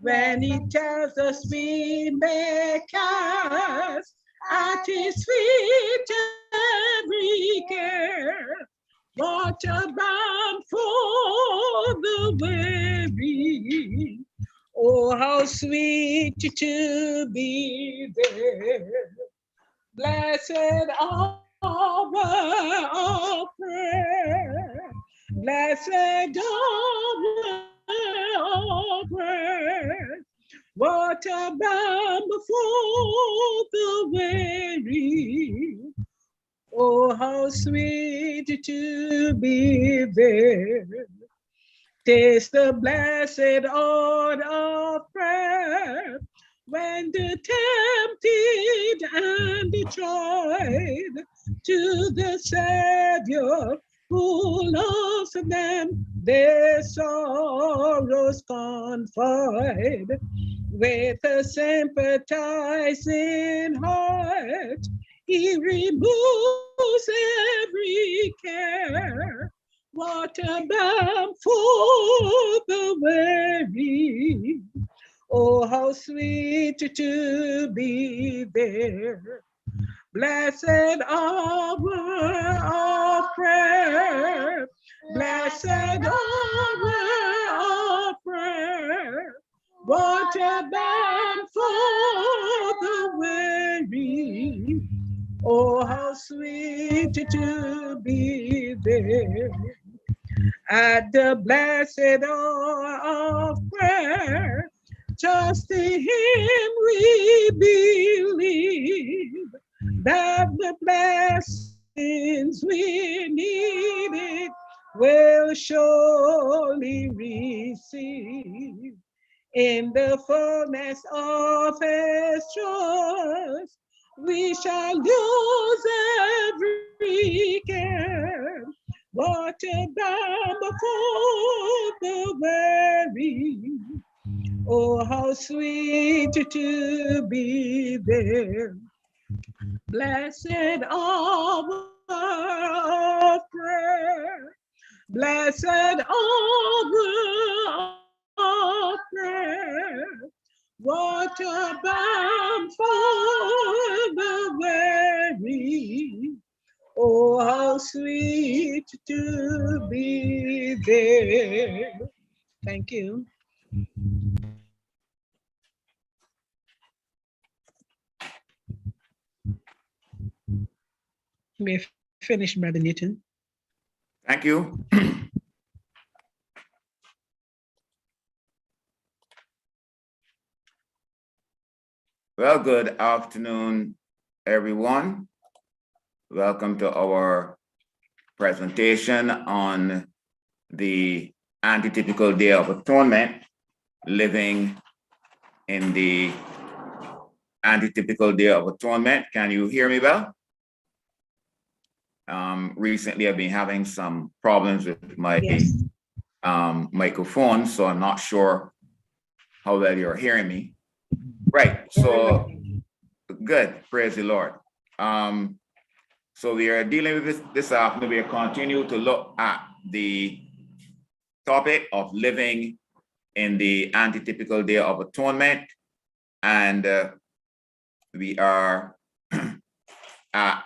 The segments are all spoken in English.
when he tells us we may cast at his feet every care. What a balm for the weary. Oh, how sweet to be there. Blessed hour of prayer. Blessed hour of prayer. What a balm for the weary. Oh, how sweet to be there. Taste the blessed oil of prayer when the tempted and the tried to the Savior who loves them, their sorrows confide. With a sympathizing heart, he removes every care. What a balm for the weary. Oh, how sweet to be there. Blessed hour of prayer. Blessed hour of prayer. What a balm for the weary. Oh, how sweet to be there. At the blessed hour of prayer, just in him we believe that the blessings we needed will surely receive. In the fullness of his trust, we shall lose every care. What a balm for the weary. Oh, how sweet to be there. Blessed hour of prayer. Blessed hour of prayer. What a balm for the weary. Oh, how sweet to be there. Thank you. We're finished, Brother Newton. Thank you. Well, good afternoon, everyone. Welcome to our presentation on the Antitypical Day of Atonement, living in the Antitypical Day of Atonement. Can you hear me well? Recently, I've been having some problems with my microphone, so I'm not sure how well you're hearing me. Right, so good, praise the Lord. So we are dealing with this afternoon. We are continuing to look at the topic of living in the Antitypical Day of Atonement. And we are at,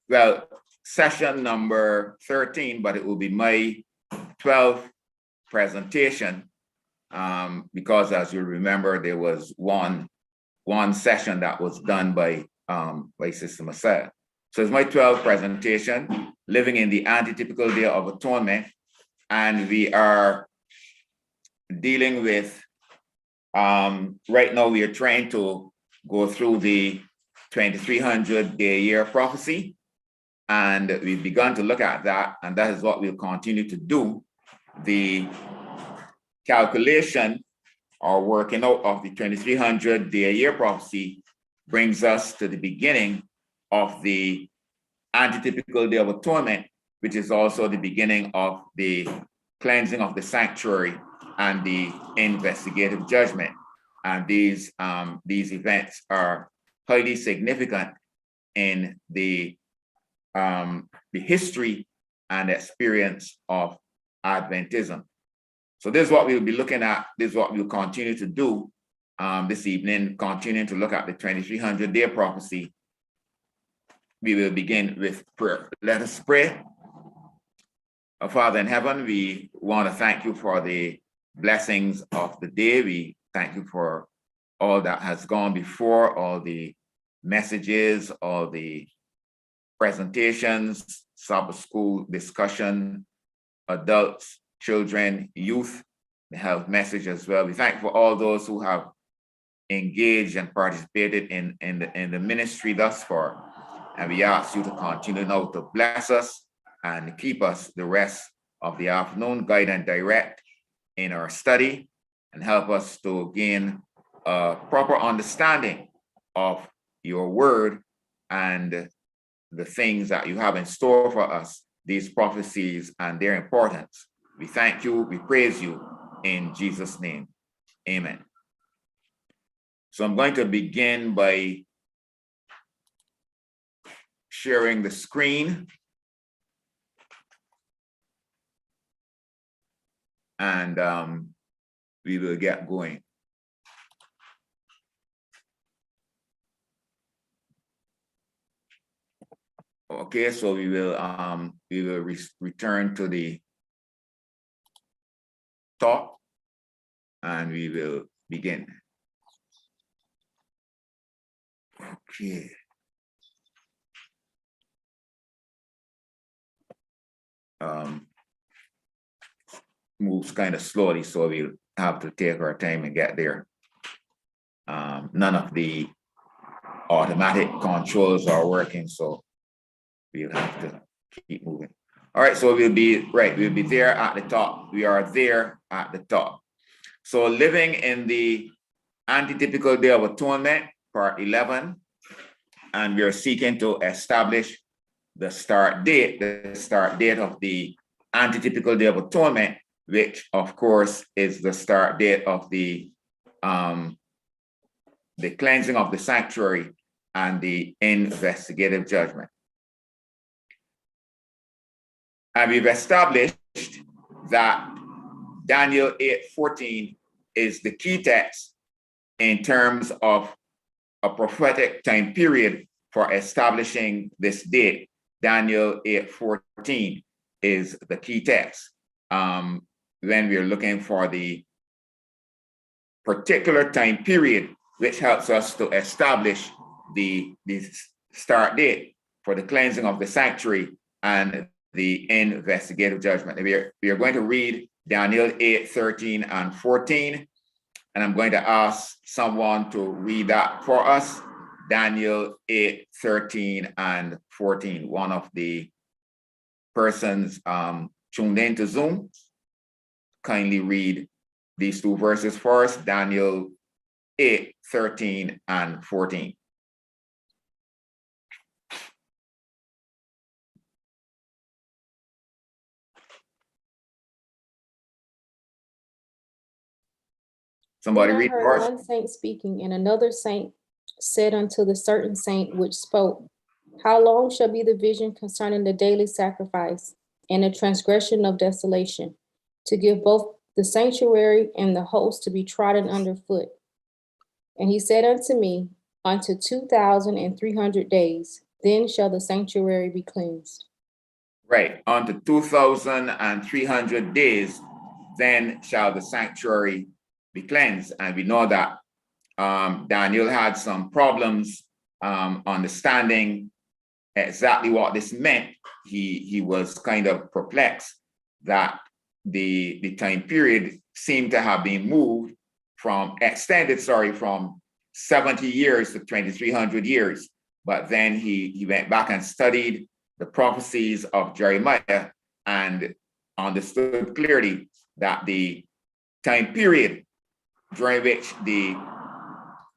well, session number 13, but it will be my 12th presentation because, as you remember, there was one session that was done by Sister Marcel. So it's my 12th presentation, living in the Antitypical Day of Atonement, and we are dealing with, right now we are trying to go through the 2300-day year prophecy, and we've begun to look at that, and that is what we'll continue to do. The calculation or working out of the 2300-day year prophecy brings us to the beginning of the Antitypical Day of Atonement, which is also the beginning of the cleansing of the sanctuary and the investigative judgment. And these events are highly significant in the history and experience of Adventism. So this is what we'll be looking at. This is what we'll continue to do this evening, continuing to look at the 2300-day prophecy. We will begin with prayer. Let us pray. Our Father in heaven, we want to thank you for the blessings of the day. We thank you for all that has gone before, all the messages, all the presentations, Sabbath school discussion, adults, children, youth, the health message as well. We thank you for all those who have engaged and participated in the ministry thus far. And we ask you to continue now to bless us and keep us the rest of the afternoon, guide and direct in our study, and help us to gain a proper understanding of your word and the things that you have in store for us, these prophecies and their importance. We thank you, we praise you in Jesus' name. Amen. So I'm going to begin by sharing the screen. And we will get going. Okay, so we will return to the talk and we will begin. Okay. Moves kind of slowly, so we'll have to take our time and get there. None of the automatic controls are working, so we'll have to keep moving. All right, so we'll be there at the top. We are there at the top. So living in the Antitypical Day of Atonement, part 11, and we are seeking to establish the start date of the Antitypical Day of Atonement, which of course is the start date of the cleansing of the sanctuary and the investigative judgment. And we've established that Daniel 8:14 is the key text in terms of a prophetic time period for establishing this date. Daniel 8:14 is the key text when we're looking for the particular time period, which helps us to establish the start date for the cleansing of the sanctuary and the investigative judgment. We are going to read Daniel 8:13 and 14, and I'm going to ask someone to read that for us. Daniel 8:13 and 14. One of the persons tuned in to Zoom, kindly read these two verses for us, Daniel 8:13 and 14. Somebody read for us. One saint speaking, and another saint said unto the certain saint which spoke, how long shall be the vision concerning the daily sacrifice and the transgression of desolation, to give both the sanctuary and the host to be trodden underfoot? And he said unto me, unto 2,300 days, then shall the sanctuary be cleansed. Right, unto 2,300 days, then shall the sanctuary be cleansed. And we know that Daniel had some problems understanding exactly what this meant. He was kind of perplexed that the time period seemed to have been moved from 70 years to 2,300 years. But then he went back and studied the prophecies of Jeremiah and understood clearly that the time period during which the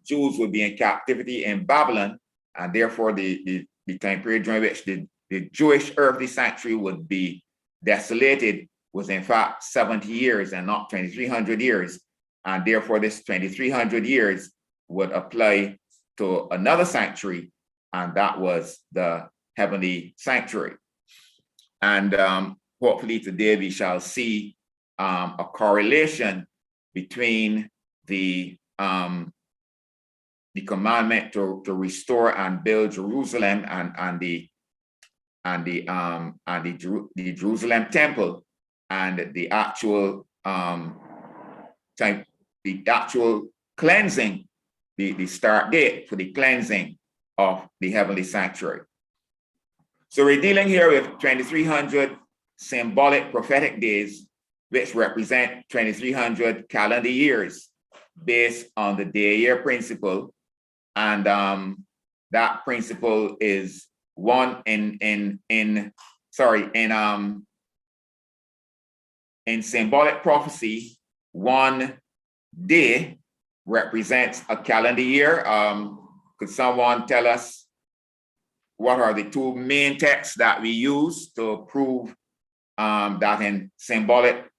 Jews would be in captivity in Babylon, and therefore the time period during which the Jewish earthly sanctuary would be desolated was in fact 70 years and not 2,300 years. And therefore this 2,300 years would apply to another sanctuary, and that was the heavenly sanctuary. And hopefully today we shall see a correlation between the commandment to restore and build Jerusalem and the Jerusalem temple and the actual cleansing, the start date for the cleansing of the heavenly sanctuary. So we're dealing here with 2300 symbolic prophetic days, which represent 2300 calendar years based on the day-year principle. And that principle is one in symbolic prophecy, one day represents a calendar year. Could someone tell us what are the two main texts that we use to prove that in symbolic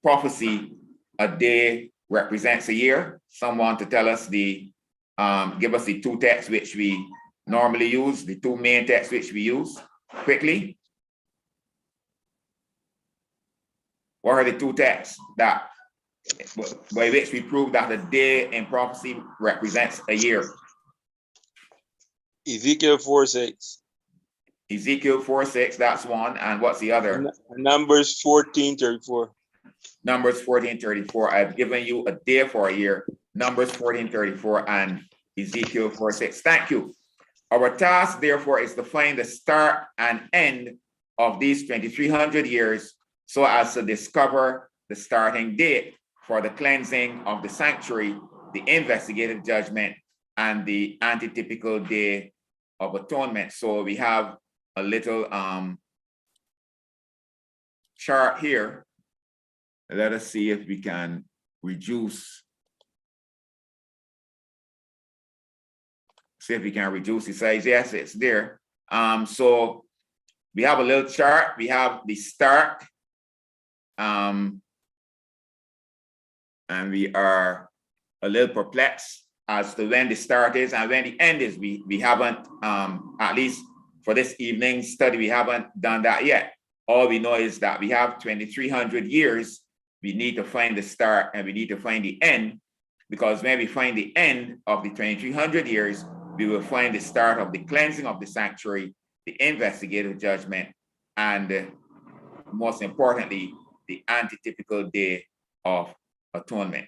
prophecy, a day represents a year? Someone to tell us give us the two texts which we normally use, the two main texts which we use, quickly. What are the two texts that by which we prove that a day in prophecy represents a year? Ezekiel 4:6. Ezekiel 4:6, that's one. And what's the other? Numbers 14:34. Numbers 14:34. I've given you a day for a year. Numbers 14:34 and Ezekiel 4:6. Thank you. Our task, therefore, is to find the start and end of these 2300 years so as to discover the starting date for the cleansing of the sanctuary, the investigative judgment, and the antitypical day of atonement. So we have a little chart here. Let us see if we can reduce. See if we can reduce the size. Yes, it's there. So we have a little chart. We have the start. And we are a little perplexed as to when the start is and when the end is. We haven't, at least for this evening's study, we haven't done that yet. All we know is that we have 2300 years. We need to find the start and we need to find the end, because when we find the end of the 2300 years, we will find the start of the cleansing of the sanctuary, the investigative judgment, and most importantly, the antitypical day of atonement.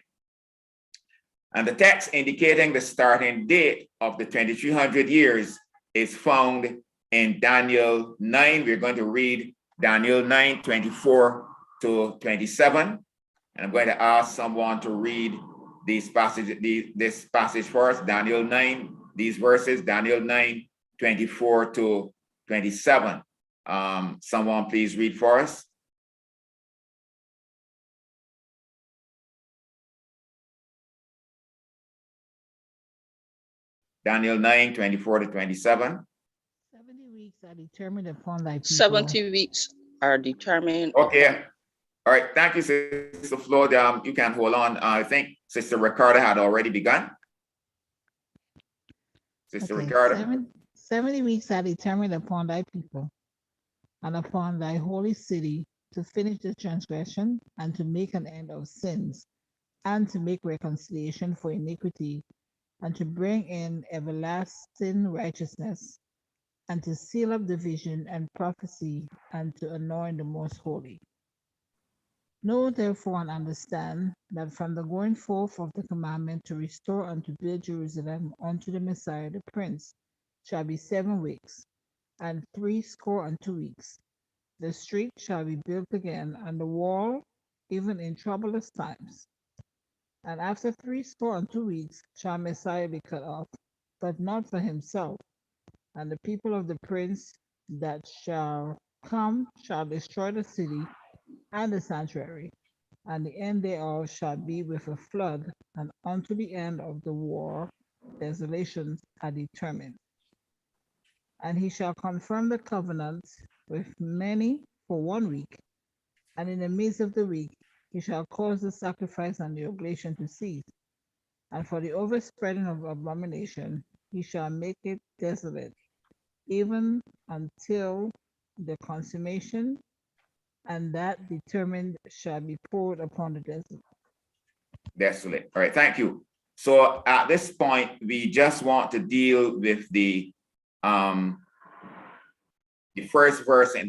And the text indicating the starting date of the 2300 years is found in Daniel 9. We're going to read Daniel 9, 24 to 27. And I'm going to ask someone to read this passage for us, Daniel 9, these verses, Daniel 9, 24 to 27. Someone please read for us. Daniel 9, 24 to 27. 70 weeks are determined upon thy people. 70 weeks are determined. Okay. All right. Thank you, Sister Flo. You can hold on. I think Sister Ricardo had already begun. Sister Ricardo. 70 weeks are determined upon thy people and upon thy holy city to finish the transgression and to make an end of sins and to make reconciliation for iniquity and to bring in everlasting righteousness and to seal up the vision and prophecy and to anoint the most holy. Know therefore and understand that from the going forth of the commandment to restore and to build Jerusalem unto the Messiah the Prince shall be 7 weeks, and 62 weeks. The street shall be built again, and the wall even in troublous times. And after 62 weeks shall Messiah be cut off, but not for himself. And the people of the prince that shall come shall destroy the city and the sanctuary, and the end thereof shall be with a flood, and unto the end of the war desolations are determined. And he shall confirm the covenant with many for 1 week, and in the midst of the week he shall cause the sacrifice and the oblation to cease. And for the overspreading of abomination he shall make it desolate, even until the consummation, and that determined shall be poured upon the desert. Desolate. All right, thank you. So at this point, we just want to deal with the first verse in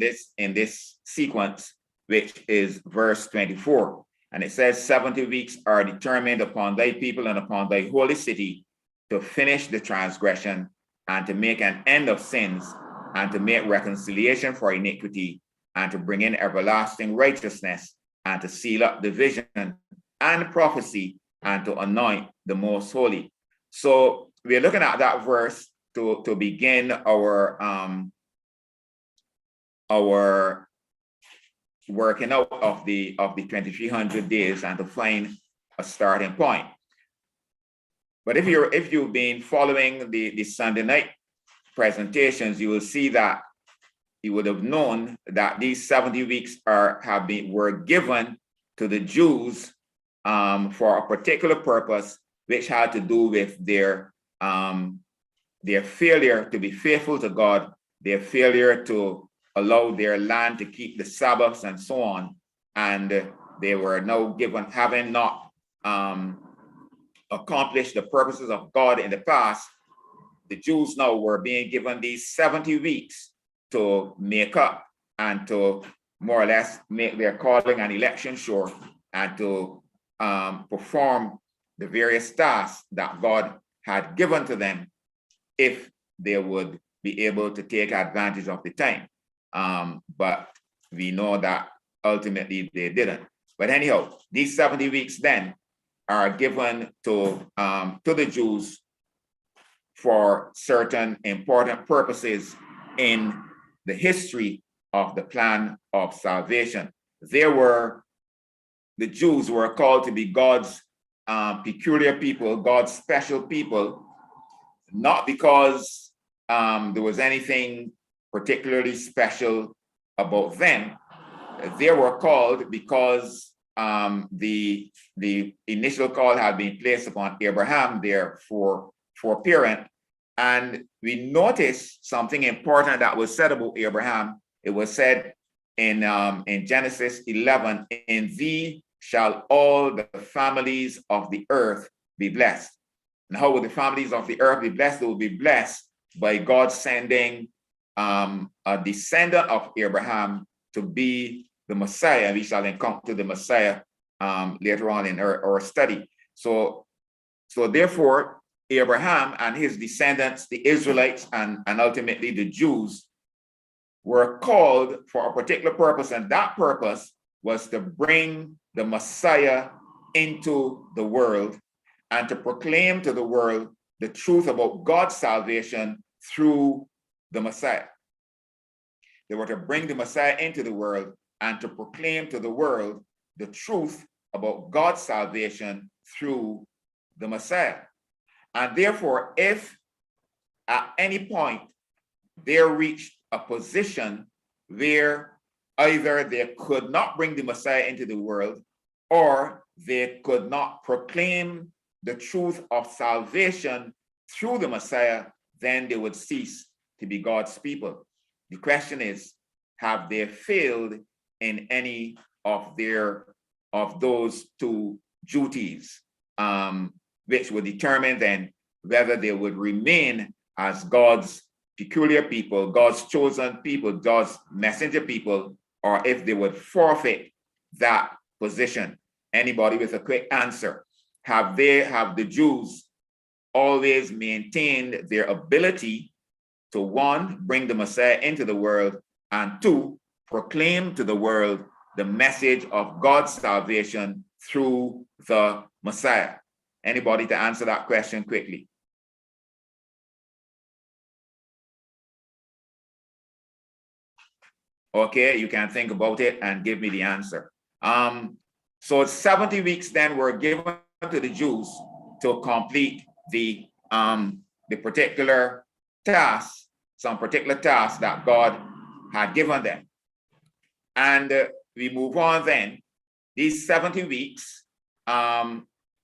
this sequence, which is verse 24. And it says, 70 weeks are determined upon thy people and upon thy holy city to finish the transgression and to make an end of sins and to make reconciliation for iniquity and to bring in everlasting righteousness and to seal up the vision and prophecy and to anoint the most holy. So we're looking at that verse to begin our working out of the 2300 days and to find a starting point. But if you've been following the Sunday night presentations, you will see that you would have known that these 70 weeks were given to the Jews for a particular purpose, which had to do with their failure to be faithful to God, their failure to allow their land to keep the Sabbaths and so on. And they were now having not accomplished the purposes of God in the past, the Jews now were being given these 70 weeks to make up and to more or less make their calling and election sure and to perform the various tasks that God had given to them if they would be able to take advantage of the time. But we know that ultimately they didn't. But anyhow, these 70 weeks then are given to the Jews for certain important purposes in the history of the plan of salvation. The Jews were called to be God's peculiar people, God's special people, not because there was anything particularly special about them. They were called because the initial call had been placed upon Abraham, their foreparent. And we notice something important that was said about Abraham. It was said in Genesis 11, in thee shall all the families of the earth be blessed. And how will the families of the earth be blessed? They will be blessed by God sending a descendant of Abraham to be the Messiah. We shall encounter the Messiah later on in our study. So therefore, Abraham and his descendants, the Israelites, and ultimately the Jews, were called for a particular purpose, and that purpose was to bring the Messiah into the world and to proclaim to the world the truth about God's salvation through the Messiah. They were to bring the Messiah into the world and to proclaim to the world the truth about God's salvation through the Messiah. And therefore, if at any point they reached a position where either they could not bring the Messiah into the world or they could not proclaim the truth of salvation through the Messiah, then they would cease to be God's people. The question is, have they failed in any of those two duties, which would determine then whether they would remain as God's peculiar people, God's chosen people, God's messenger people, or if they would forfeit that position. Anybody with a quick answer? Have the Jews always maintained their ability to, one, bring the Messiah into the world, and two, proclaim to the world the message of God's salvation through the Messiah? Anybody to answer that question quickly? Okay, you can think about it and give me the answer. So 70 weeks then were given to the Jews to complete the particular task, some particular task that God had given them. And we move on then. These 70 weeks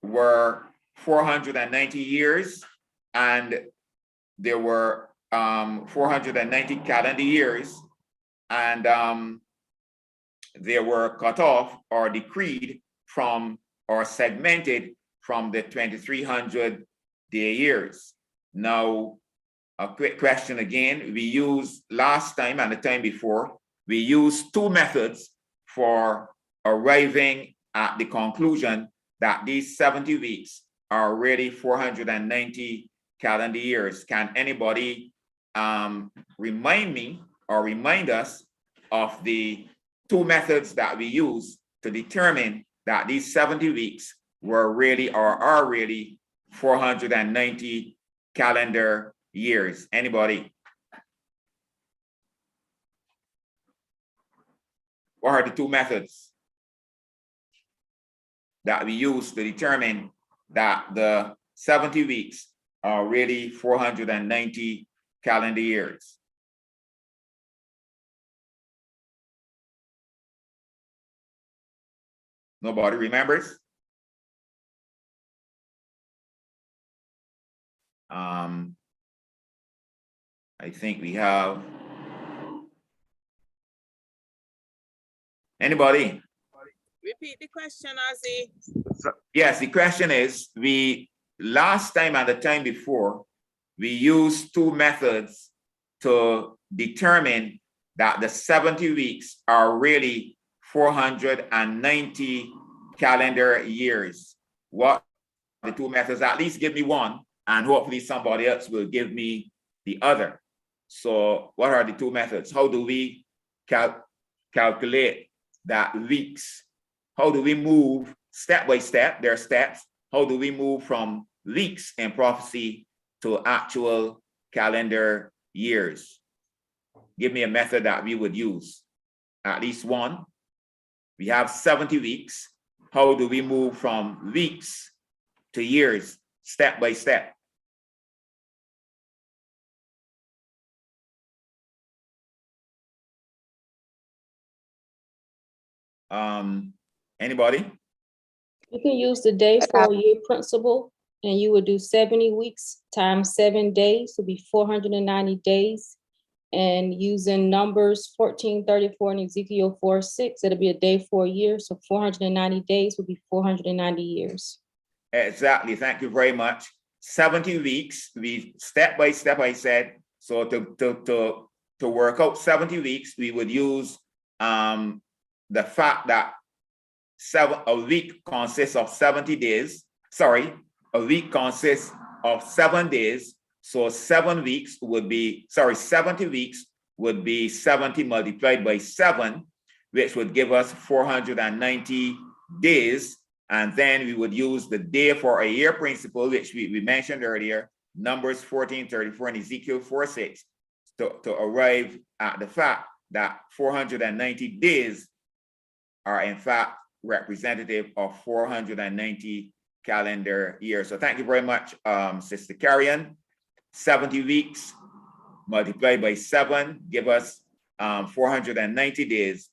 were 490 years, and there were 490 calendar years. And they were cut off or decreed from or segmented from the 2300 day years. Now, a quick question again. We used last time and the time before, we used two methods for arriving at the conclusion that these 70 weeks are really 490 calendar years. Can anybody remind me or remind us of the two methods that we use to determine that these 70 weeks were really or are really 490 calendar years? Anybody? What are the two methods that we use to determine that the 70 weeks are really 490 calendar years? Nobody remembers? I think we have. Anybody? Repeat the question, Ozzy. Yes, the question is, last time and the time before, we used two methods to determine that the 70 weeks are really 490 calendar years. What are the two methods? At least give me one, and hopefully somebody else will give me the other. So what are the two methods? How do we calculate that weeks? How do we move step by step? There are steps. How do we move from weeks in prophecy to actual calendar years? Give me a method that we would use. At least one. We have 70 weeks. How do we move from weeks to years, step by step? Anybody? You can use the day for a year principle, and you would do 70 weeks times 7 days, would be 490 days. And using Numbers 14:34 and Ezekiel 4:6, it'll be a day for a year. So 490 days would be 490 years. Exactly. Thank you very much. 70 weeks. We step by step, I said. So to work out 70 weeks, we would use the fact that a week consists of 70 days. Sorry, a week consists of 7 days. So 7 weeks would be, 70 weeks would be 70 multiplied by 7, which would give us 490 days. And then we would use the day for a year principle, which we mentioned earlier, Numbers 14:34 and Ezekiel 4:6, to arrive at the fact that 490 days are in fact representative of 490 calendar years. So thank you very much, Sister Carrion. 70 weeks multiplied by 7 give us 490 days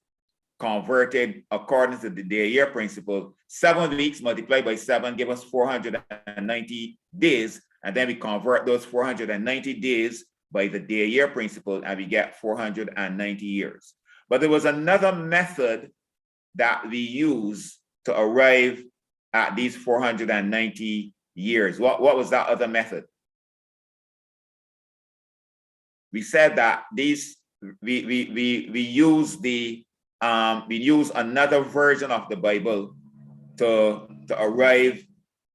converted according to the day-year principle. 7 weeks multiplied by 7 give us 490 days, and then we convert those 490 days by the day-year principle, and we get 490 years. But there was another method that we use to arrive at these 490 years. What was that other method? We said that we use another version of the Bible to arrive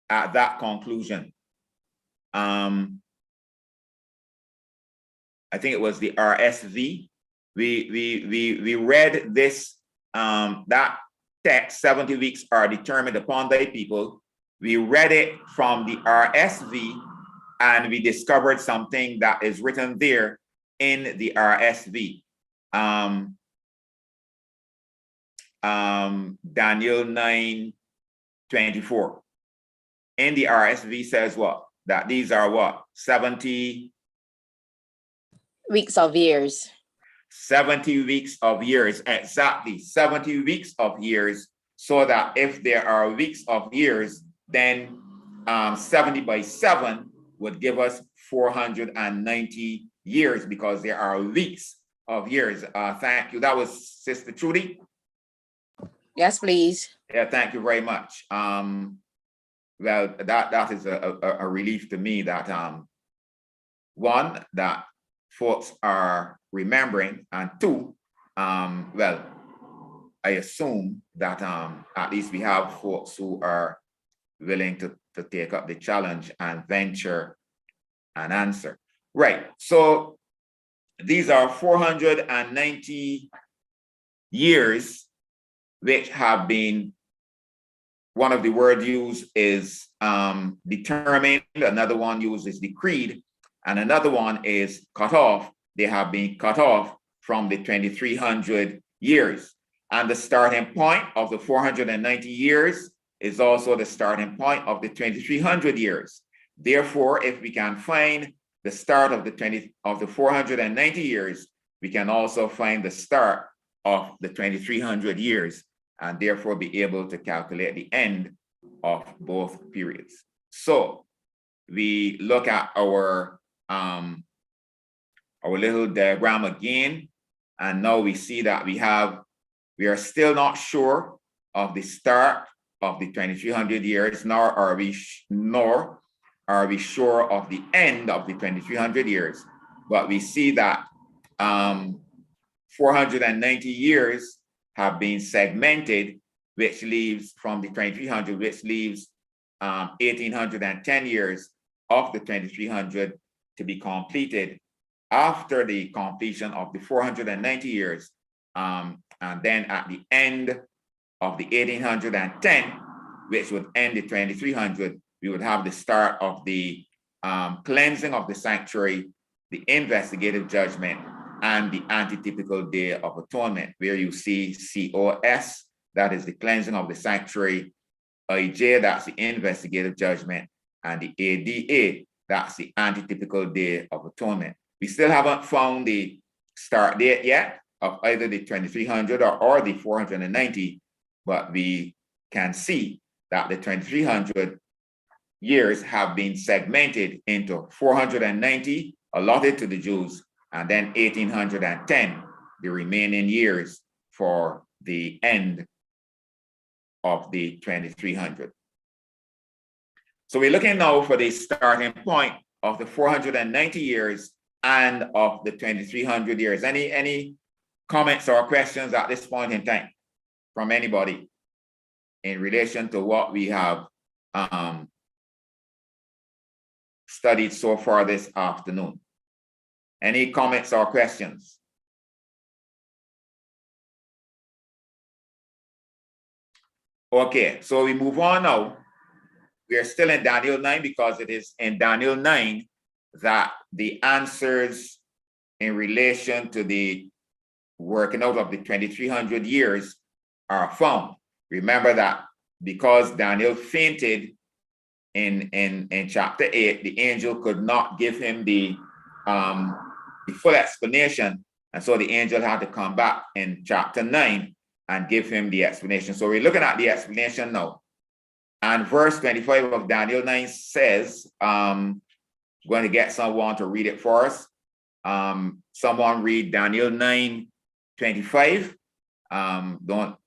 at that conclusion. I think it was the RSV. We read this, that text, 70 weeks are determined upon thy people. We read it from the RSV, and we discovered something that is written there in the RSV. Daniel 9:24. In the RSV says what? That these are what? 70 weeks of years. 70 weeks of years, exactly, 70 weeks of years, so that if there are weeks of years, then 70 by 7 would give us 490 years, because there are weeks of years. Thank you. That was Sister Trudy. Yes, please. Yeah, thank you very much. Well, that is a relief to me that one, that folks are remembering, and two, well, I assume that at least we have folks who are willing to take up the challenge and venture an answer. Right. So these are 490 years which have been, one of the word used is determined, another one used is decreed, and another one is cut off. They have been cut off from the 2300 years. And the starting point of the 490 years is also the starting point of the 2300 years. Therefore, if we can find the start of the 490 years, we can also find the start of the 2300 years, and therefore be able to calculate the end of both periods. So we look at our little diagram again, and now we see that we are still not sure of the start of the 2300 years, nor are we sure of the end of the 2300 years. But we see that 490 years have been segmented, which leaves from the 2300, which leaves 1810 years of the 2300 to be completed after the completion of the 490 years. And then at the end of the 1810, which would end the 2300, we would have the start of the cleansing of the sanctuary, the investigative judgment, and the antitypical day of atonement, where you see COS, that is the cleansing of the sanctuary, IJ, that's the investigative judgment, and the ADA, that's the antitypical day of atonement. We still haven't found the start date yet of either the 2300 or the 490, but we can see that the 2300 years have been segmented into 490 allotted to the Jews, and then 1810, the remaining years for the end of the 2300. So we're looking now for the starting point of the 490 years and of the 2300 years. Any comments or questions at this point in time from anybody in relation to what we have studied so far this afternoon? Any comments or questions? Okay, so we move on now. We are still in Daniel 9 because it is in Daniel 9 that the answers in relation to the working out of the 2300 years are found. Remember that because Daniel fainted in chapter 8, the angel could not give him the full explanation, and so the angel had to come back in chapter 9 and give him the explanation. So we're looking at the explanation now. And verse 25 of Daniel 9 says, I'm going to get someone to read it for us. Someone read Daniel 9:25. Don't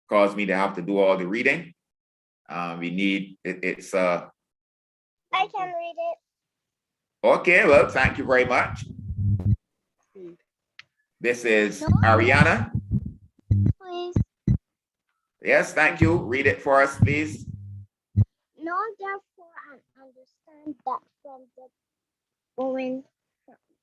cause me to have to do all the reading. We need, it's I can read it. Okay, well, thank you very much. This is Ariana. Please. Yes, thank you. Read it for us, please. Know therefore and understand that from the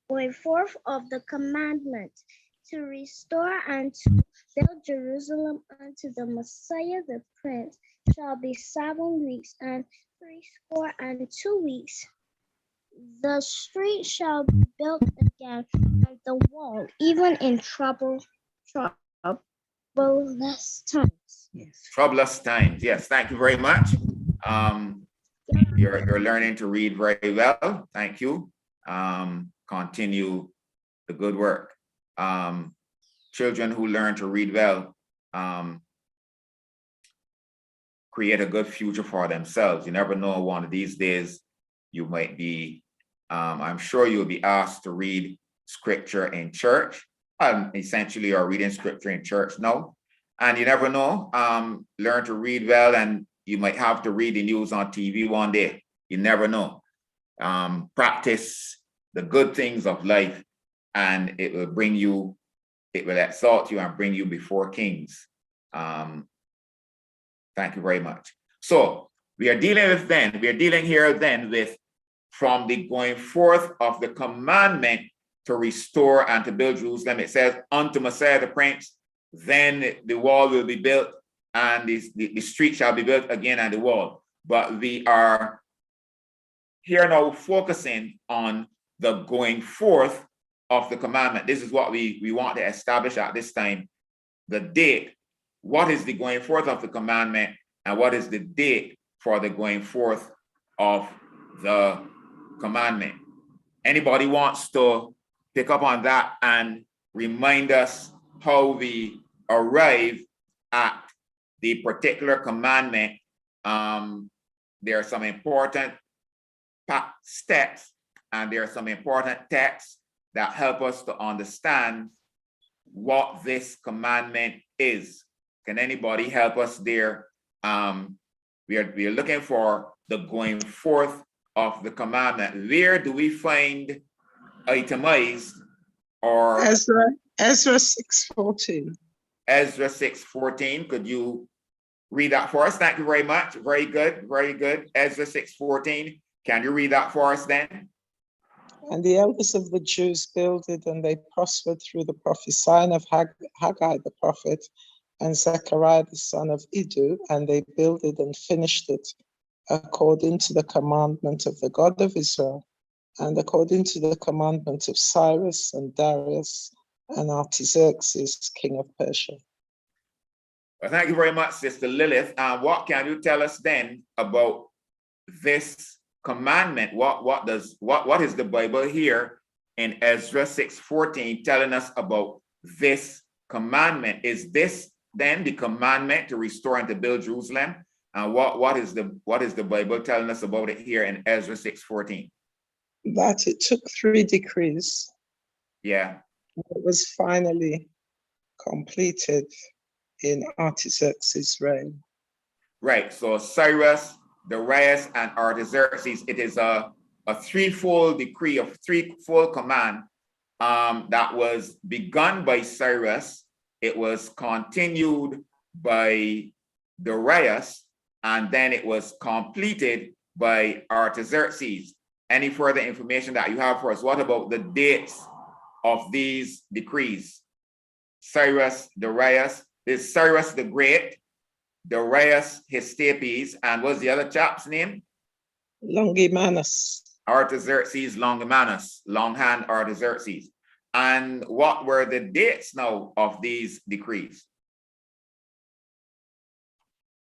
going forth of the commandment to restore and to build Jerusalem unto the Messiah the Prince shall be 7 weeks and 62 weeks. The street shall be built again, and the wall, even in troublous times. Yes. Troublous times. Yes, thank you very much. You're learning to read very well. Thank you. Continue the good work. Children who learn to read well create a good future for themselves. You never know, one of these days you might be, I'm sure you'll be asked to read scripture in church. Essentially, you're reading scripture in church now. And you never know, learn to read well, and you might have to read the news on TV one day. You never know. Practice the good things of life, and it will bring you, it will exalt you and bring you before kings. Thank you very much. So we are dealing here then with from the going forth of the commandment to restore and to build Jerusalem. It says, unto Messiah the Prince, then the wall will be built, and the street shall be built again, and the wall. But we are here now focusing on the going forth of the commandment. This is what we want to establish at this time, the date. What is the going forth of the commandment, and what is the date for the going forth of the commandment? Anybody wants to pick up on that and remind us how we arrive at the particular commandment? There are some important steps, and there are some important texts that help us to understand what this commandment is. Can anybody help us there? We are looking for the going forth of the commandment. Where do we find itemized or Ezra 6:14. Ezra 6:14? Could you read that for us? Thank you very much. Very good, very good. Ezra 6:14. Can you read that for us then? And the elders of the Jews builded, and they prospered through the prophesying of Haggai the prophet and Zechariah the son of Iddo, and they builded and finished it according to the commandment of the God of Israel, and according to the commandment of Cyrus and Darius and Artaxerxes, king of Persia. Well, thank you very much, Sister Lilith. What can you tell us then about this commandment? What is the Bible here in Ezra 6:14 telling us about this commandment? Is this then the commandment to restore and to build Jerusalem? And what is the Bible telling us about it here in Ezra 6:14? That it took 3 decrees. Yeah. It was finally completed in Artaxerxes' reign. Right. So Cyrus, Darius, and Artaxerxes, it is a threefold decree, a threefold command that was begun by Cyrus. It was continued by Darius, and then it was completed by Artaxerxes. Any further information that you have for us? What about the dates of these decrees? Cyrus, Darius, is Cyrus the Great, Darius Histapes, and what's the other chap's name? Longimanus. Artaxerxes Longimanus, Longhand Artaxerxes. And what were the dates now of these decrees?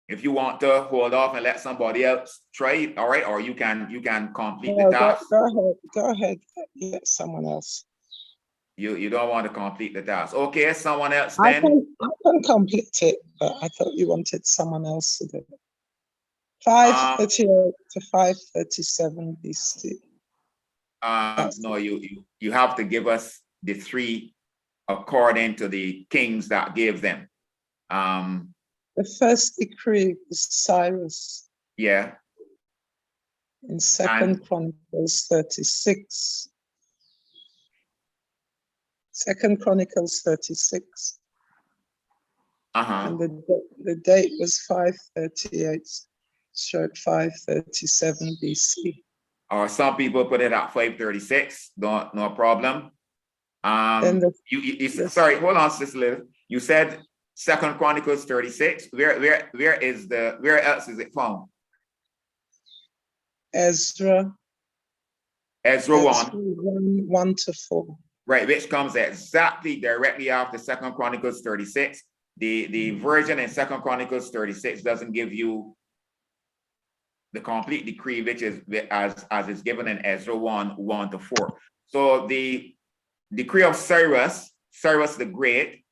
If you want to hold off and let somebody else try it, all right, or you can complete the task. Go ahead, let someone else. You don't want to complete the task. Okay, someone else I then. can complete it, but I thought you wanted someone else to do it. 538 to 537 BC. No, you have to give us the 3 according to the kings that gave them. The first decree is Cyrus. Yeah. In 2 Chronicles 36. 2 Chronicles 36. And the date was 538, stroke 537 BC. Or some people put it at 536. No problem. Sorry, hold on, Sister Liz. You said 2 Chronicles 36. Where else is it found? Ezra 1 to 4. Right, which comes exactly directly after 2 Chronicles 36. The version in 2 Chronicles 36 doesn't give you the complete decree, which is as is given in Ezra 1 to 4. So the decree of Cyrus the Great,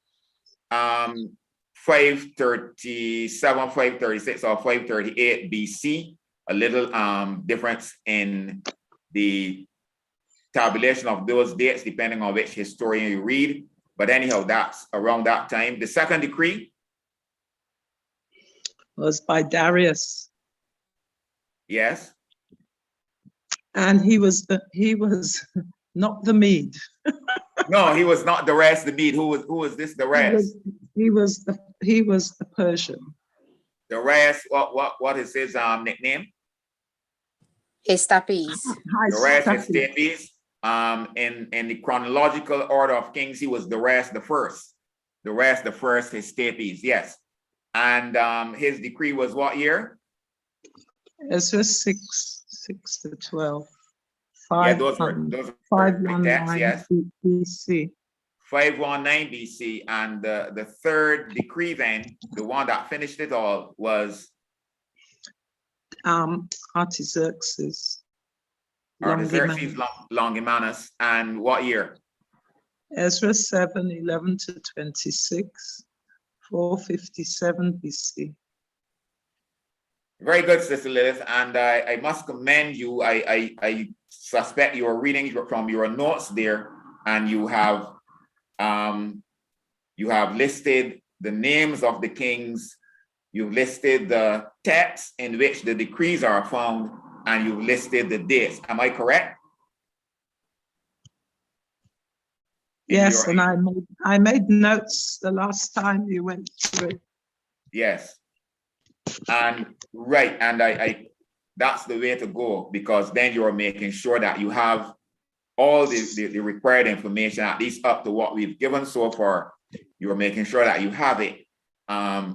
537, 536, or 538 BC, a little difference in the tabulation of those dates, depending on which historian you read. But anyhow, that's around that time. The second decree was by Darius, Yes. and he was not the Mede. No, he was not the rest, the Mede. Who was this, the rest? He was the Persian. The rest, what is his nickname? Estapes. The rest is Stapes. In the chronological order of kings, he was the rest, the first. The rest, the first is Stapes, yes. And his decree was what year? Ezra 6 to 12. Yeah, those were the texts, yes. BC. 519 BC. And the third decree then, the one that finished it all, was Artaxerxes. Artaxerxes Longimanus. And what year? Ezra 7, 11 to 26, 457 BC. Very good, Sister Lilith, and I must commend you. I suspect you are reading from your notes there, and you have listed the names of the kings. You've listed the texts in which the decrees are found, and you've listed the dates. Am I correct? Yes, and I made notes the last time you went through it. Yes. And right, and I that's the way to go, because then you're making sure that you have all the required information, at least up to what we've given so far. You're making sure that you have it.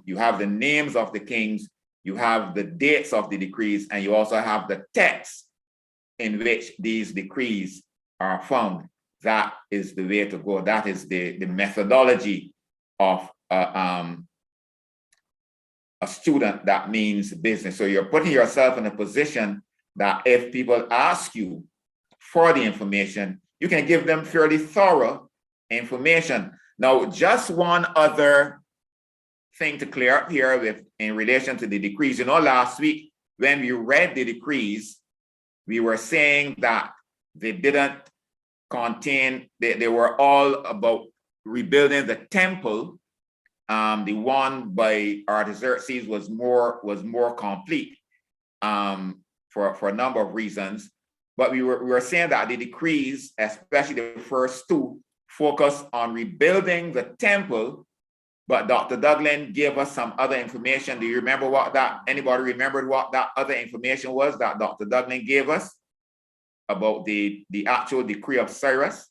You have the names of the kings, you have the dates of the decrees, and you also have the text in which these decrees are found. That is the way to go. That is the methodology of a student that means business. So you're putting yourself in a position that if people ask you for the information, you can give them fairly thorough information. Now, just one other thing to clear up here in relation to the decrees. You know, last week when we read the decrees, we were saying that they didn't contain, they were all about rebuilding the temple. The one by Artaxerxes was more complete for a number of reasons. But we were saying that the decrees, especially the first two, focus on rebuilding the temple. But Dr. Duglin gave us some other information. Do you remember anybody remembered what that other information was that Dr. Duglin gave us about the actual decree of Cyrus?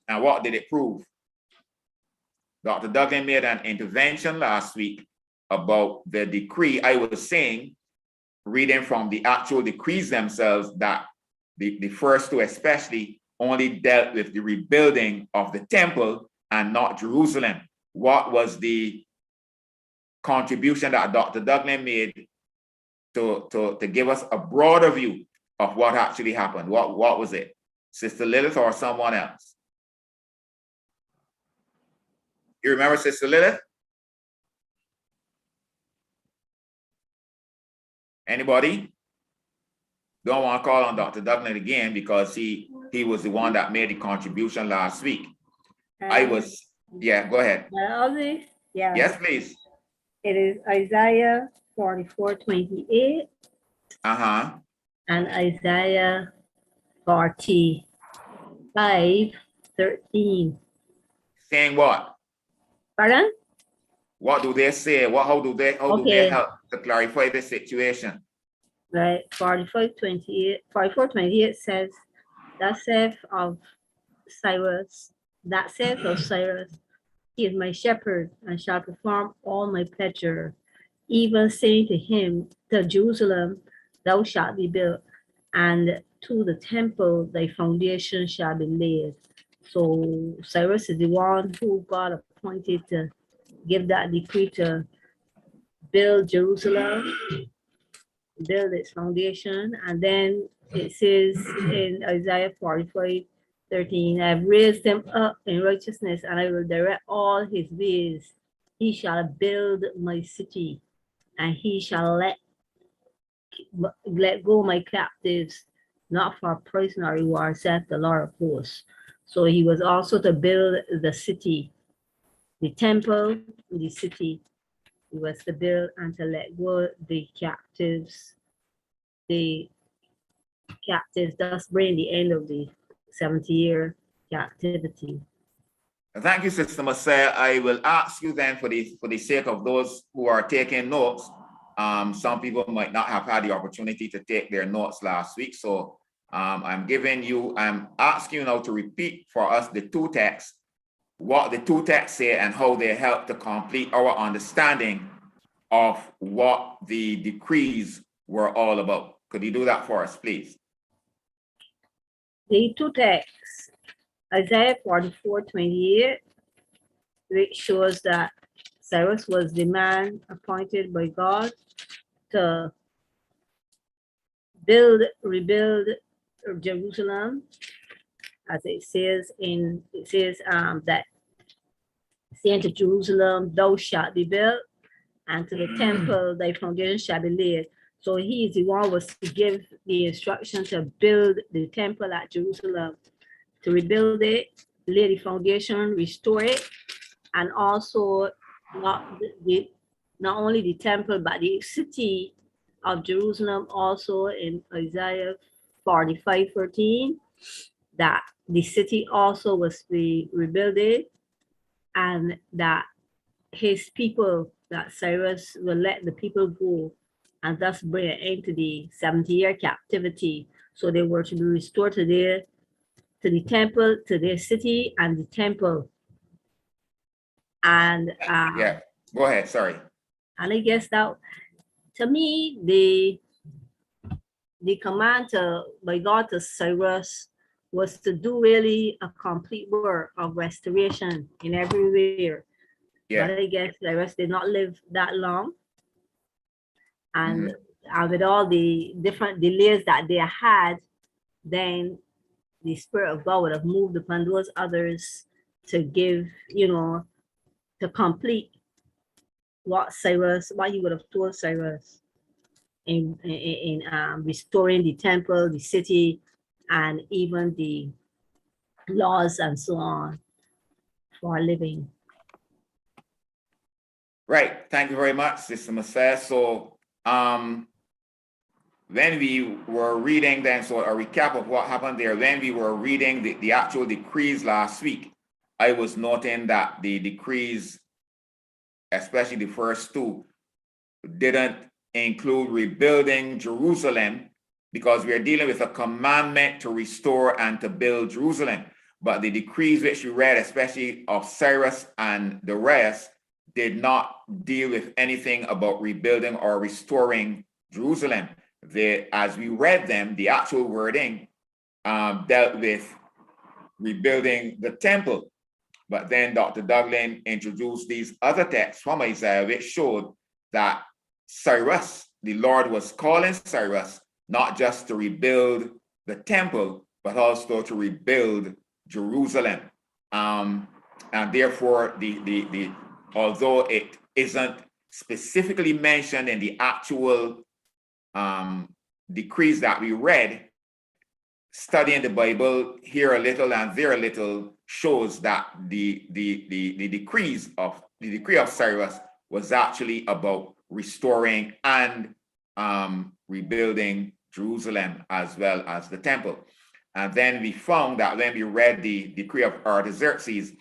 And what did it prove? Dr. Duggan made an intervention last week about the decree. I was saying, reading from the actual decrees themselves, that the first two especially only dealt with the rebuilding of the temple and not Jerusalem. What was the contribution that Dr. Duggan made to give us a broader view of what actually happened? What was it? Sister Lilith or someone else? You remember Sister Lilith? Anybody? Don't want to call on Dr. Duggan again because he was the one that made the contribution last week. Yeah, go ahead. Yeah. Yes, please. It is Isaiah 44:28. And Isaiah 45:13. Saying what? Pardon? What do they say? How do they help to clarify the situation? Right, 44:28 says, that saith of Cyrus, he is my shepherd and shall perform all my pleasure, even saying to him, to Jerusalem, thou shalt be built, and to the temple thy foundation shall be laid. So Cyrus is the one who God appointed to give that decree to build Jerusalem, build its foundation. And then it says in Isaiah 45:13, I've raised him up in righteousness and I will direct all his ways. He shall build my city and he shall let go my captives, not for price nor reward, saith the Lord of hosts. So he was also to build the city the temple, the city. It was to build and to let go the captives, thus bring the end of the 70-year captivity. Thank you, Sister Marcel. I will ask you then, for the sake of those who are taking notes, some people might not have had the opportunity to take their notes last week. So I'm asking you now to repeat for us the two texts, what the two texts say and how they help to complete our understanding of what the decrees were all about. Could you do that for us, please? The two texts, Isaiah 44:28, which shows that Cyrus was the man appointed by God to rebuild Jerusalem, as it says that saying to Jerusalem, thou shalt be built, and to the temple thy foundation shall be laid. So he is the one was to give the instruction to build the temple at Jerusalem, to rebuild it, lay the foundation, restore it, and also not only the temple, but the city of Jerusalem, also in Isaiah 45:13, that the city also was to be rebuilt, and that his people, that Cyrus will let the people go and thus bring an end to the 70-year captivity. So they were to be restored to the temple, to their city and the temple. And Yeah, go ahead, sorry. and I guess that, to me, the command by God to Cyrus was to do really a complete work of restoration in everywhere. Yeah. But I guess Cyrus did not live that long. And with all the different delays that they had, then the Spirit of God would have moved upon those others to give, to complete what he would have told Cyrus in restoring the temple, the city, and even the laws and so on for a living. Right. Thank you very much, Sister Marcel. So when we were reading then, so a recap of what happened there, when we were reading the actual decrees last week, I was noting that the decrees, especially the first two, didn't include rebuilding Jerusalem, because we are dealing with a commandment to restore and to build Jerusalem. But the decrees which we read, especially of Cyrus and the rest, did not deal with anything about rebuilding or restoring Jerusalem. As we read them, the actual wording dealt with rebuilding the temple. But then Dr. Duglin introduced these other texts from Isaiah, which showed that Cyrus, the Lord was calling Cyrus not just to rebuild the temple, but also to rebuild Jerusalem. And therefore, although it isn't specifically mentioned in the actual decrees that we read, studying the Bible here a little and there a little shows that the decree of Cyrus was actually about restoring and rebuilding Jerusalem as well as the temple. And then we found that when we read the decree of Artaxerxes,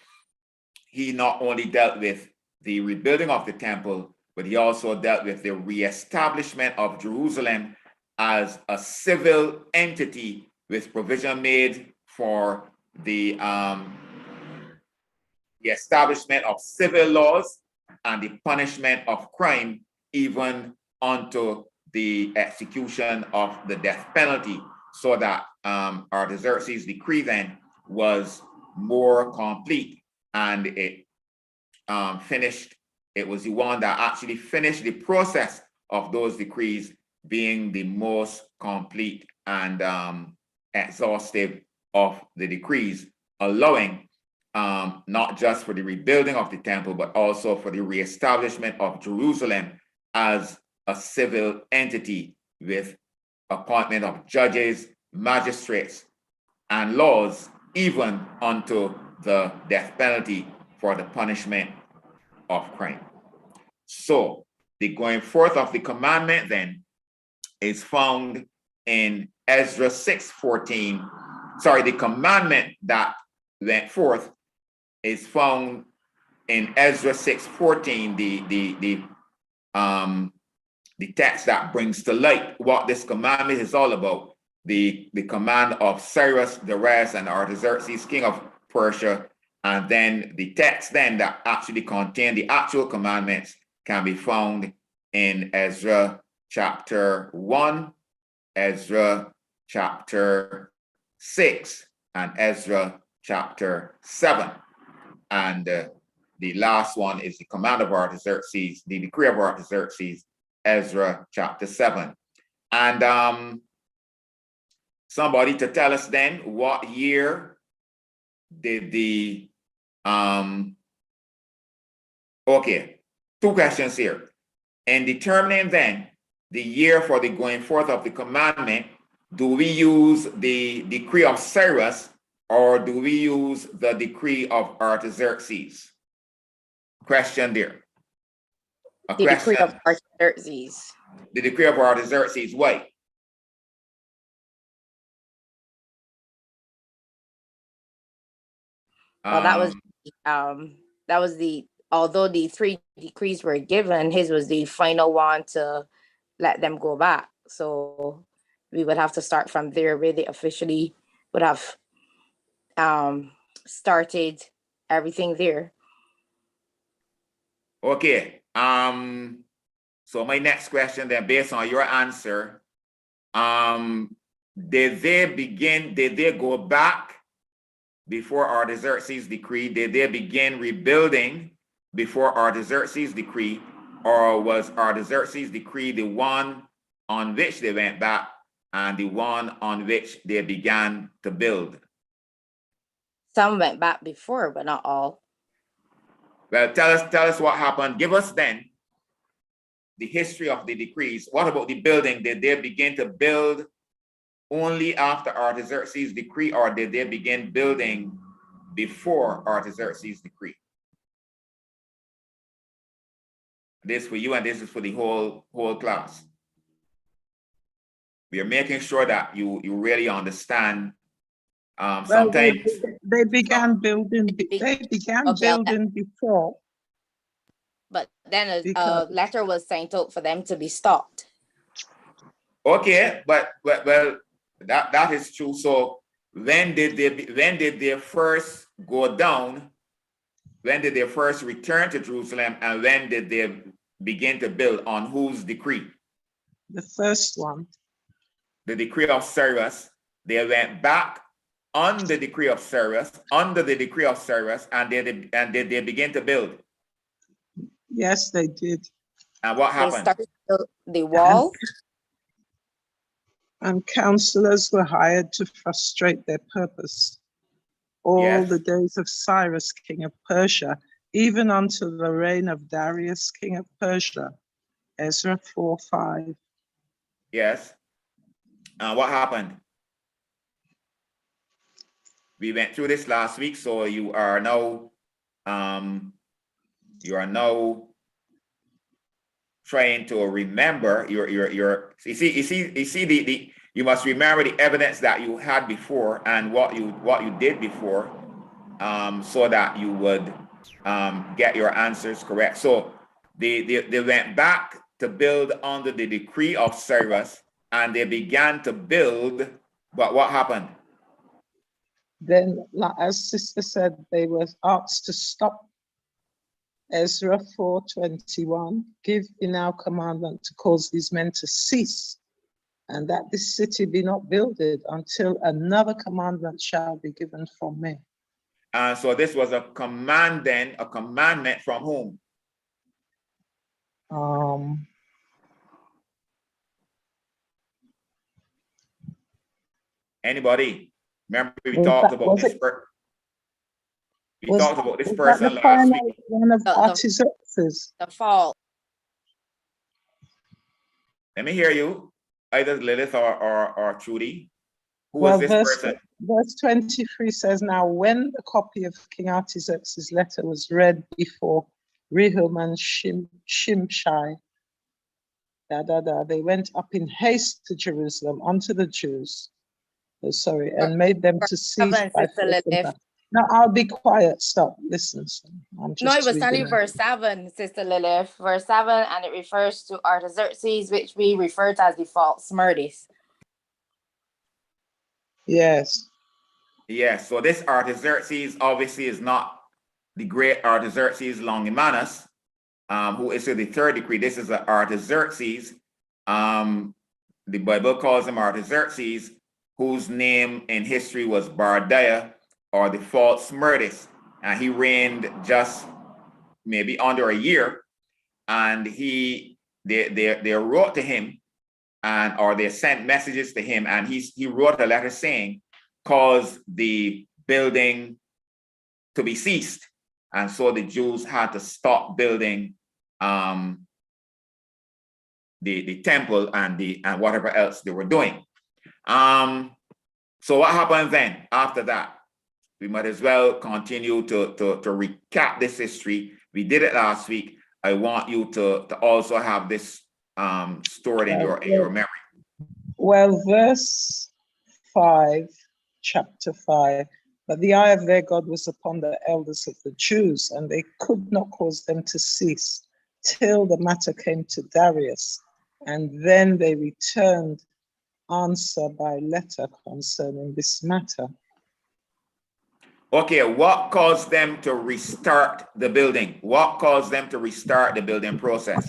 he not only dealt with the rebuilding of the temple, but he also dealt with the reestablishment of Jerusalem as a civil entity, with provision made for the establishment of civil laws and the punishment of crime, even unto the execution of the death penalty, so that Artaxerxes' decree then was more complete, and it finished. It was the one that actually finished the process of those decrees being the most complete and exhaustive of the decrees, allowing not just for the rebuilding of the temple, but also for the reestablishment of Jerusalem as a civil entity, with appointment of judges, magistrates, and laws, even unto the death penalty for the punishment of crime. So the going forth of the commandment then is found in Ezra 6:14. Sorry, the commandment that went forth is found in Ezra 6:14, the text that brings to light what this commandment is all about. The command of Cyrus, Darius, and Artaxerxes, king of Persia, and then the text then that actually contain the actual commandments can be found in Ezra chapter 1, Ezra chapter 6, and Ezra chapter 7. And the last one is the command of Artaxerxes, the decree of Artaxerxes, Ezra chapter 7. And somebody to tell us then what year did the okay, two questions here. In determining then the year for the going forth of the commandment, do we use the decree of Cyrus or do we use the decree of Artaxerxes? Question there. The decree of Artaxerxes. The decree of Artaxerxes, why? Well, that was the, although the 3 decrees were given, his was the final one to let them go back. So we would have to start from there where they officially would have started everything there. Okay. So my next question then, based on your answer, did they go back before Artaxerxes' decree? Did they begin rebuilding before Artaxerxes' decree, or was Artaxerxes' decree the one on which they went back and the one on which they began to build? Some went back before, but not all. Well, tell us what happened. Give us then the history of the decrees. What about the building? Did they begin to build only after Artaxerxes' decree, or did they begin building before Artaxerxes' decree? This for you, and this is for the whole class. We are making sure that you really understand. Sometimes they began building. They began building before. But then a letter was sent out for them to be stopped. Okay, but well, that is true. So when did they first go down? When did they first return to Jerusalem, and when did they begin to build? On whose decree? The first one. The decree of Cyrus. They went back on the decree of Cyrus, under the decree of Cyrus, and did they begin to build? Yes, they did. And what happened? They started the wall. And counselors were hired to frustrate their purpose. All the days of Cyrus, king of Persia, even unto the reign of Darius, king of Persia. Ezra 4:5. Yes. And what happened? We went through this last week, so you are now trying to remember you must remember the evidence that you had before and what you did before, so that you would get your answers correct. So they went back to build under the decree of Cyrus, and they began to build, but what happened? Then, as Sister said, they were asked to stop. Ezra 4:21, give me now commandment to cause these men to cease, and that this city be not builded until another commandment shall be given from me. So this was a command then, a commandment from whom? Anybody? Remember we talked about this person last week. One of Artaxerxes. The fall. Let me hear you, either Lilith or Trudy. Who was this person? Verse 23 says, now when the copy of King Artaxerxes' letter was read before Rehum and Shimshai, they went up in haste to Jerusalem unto the Jews, and made them to cease Seven, by Sister force and Lilith. battle. Now I'll be quiet. Stop. Listen. I'm No, it just was only reading. verse 7, Sister Lilith. Verse 7, and it refers to Artaxerxes, which we refer to as the false Smyrnis. Yes. Yes, so this Artaxerxes obviously is not the great Artaxerxes Longimanus, who issued the third decree. This is Artaxerxes. The Bible calls him Artaxerxes, whose name in history was Bardiah, or the false Smyrnis. And he reigned just maybe under a year. And they wrote to him, or they sent messages to him, and he wrote a letter saying, cause the building to be ceased. And so the Jews had to stop building the temple and whatever else they were doing. So what happened then after that? We might as well continue to recap this history. We did it last week. I want you to also have this stored in your memory. Well, verse 5, chapter 5, but the eye of their God was upon the elders of the Jews, and they could not cause them to cease till the matter came to Darius. And then they returned answer by letter concerning this matter. Okay, what caused them to restart the building? What caused them to restart the building process?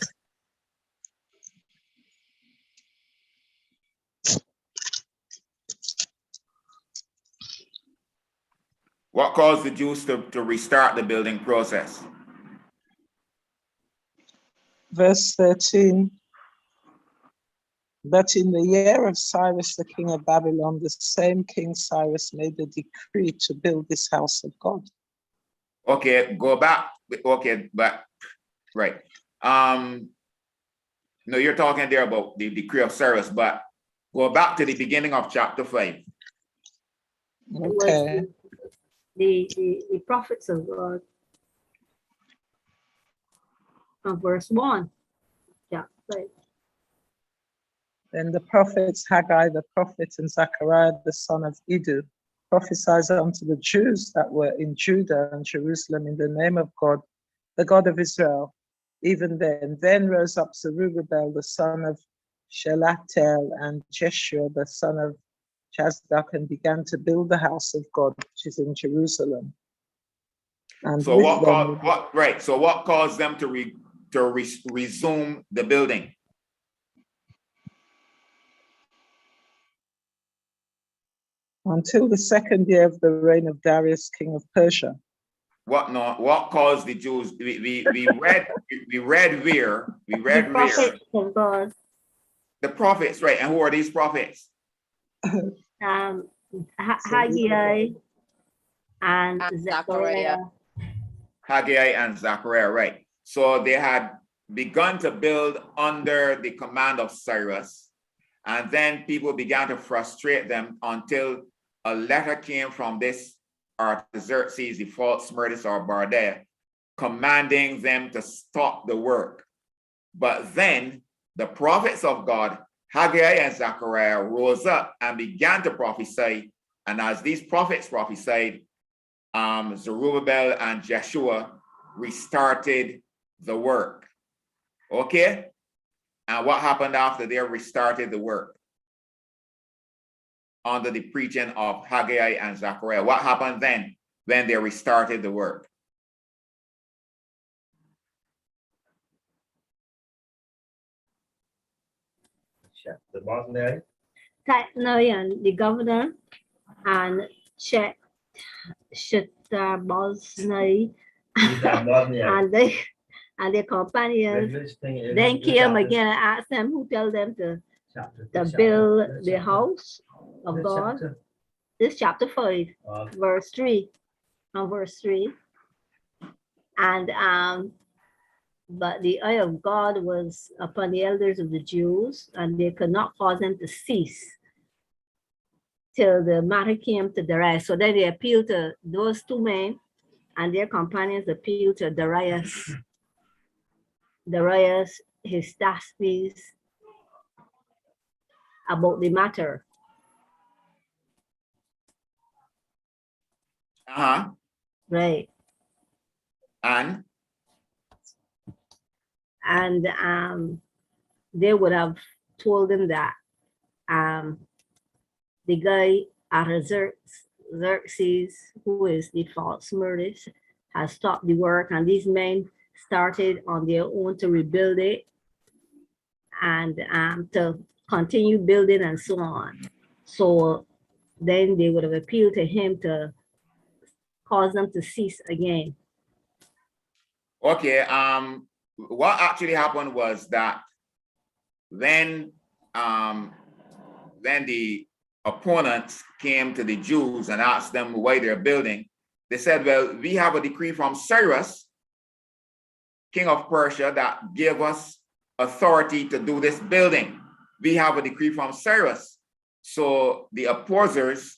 What caused the Jews to restart the building process? Verse 13, but in the year of Cyrus, the king of Babylon, the same King Cyrus made a decree to build this house of God. Okay, go back. Okay, but right. No, you're talking there about the decree of Cyrus, but go back to the beginning of chapter 5. Okay. The prophets of God. From verse 1. Yeah, right. Then the prophets Haggai the prophet and Zechariah the son of Iddo prophesied unto the Jews that were in Judah and Jerusalem in the name of God, the God of Israel. Even then rose up Zerubbabel the son of Shealtiel and Jeshua the son of Chazdak, and began to build the house of God, which is in Jerusalem. And so with what So what caused them to resume the building? Until the second year of the reign of Darius, king of Persia. What caused the Jews? We read where The prophets of God. The prophets, right? And who are these prophets? Haggai and Zechariah. Haggai and Zechariah, right? So they had begun to build under the command of Cyrus, and then people began to frustrate them until a letter came from this Artaxerxes, the false Smyrnis or Bardiah, commanding them to stop the work. But then the prophets of God, Haggai and Zechariah, rose up and began to prophesy. And as these prophets prophesied, Zerubbabel and Jeshua restarted the work. Okay? And what happened after they restarted the work? Under the preaching of Haggai and Zechariah. What happened then when they restarted the work? The governor and Bosnia and their companions then came again and asked them who tell them to build the house of God. This chapter 5, verse 3. On verse 3. And but the eye of God was upon the elders of the Jews, and they could not cause them to cease till the matter came to Darius. So then they appealed to those two men, and their companions appealed to Darius Darius Hystaspes about the matter. Right. And they would have told him that the guy Artaxerxes, who is the false Smyrnus, has stopped the work, and these men started on their own to rebuild it and to continue building and so on. So then they would have appealed to him to cause them to cease again. okay, what actually happened was that then the opponents came to the Jews and asked them why they're building. They said, well, we have a decree from Cyrus, king of Persia, that gave us authority to do this building. We have a decree from Cyrus. So the opposers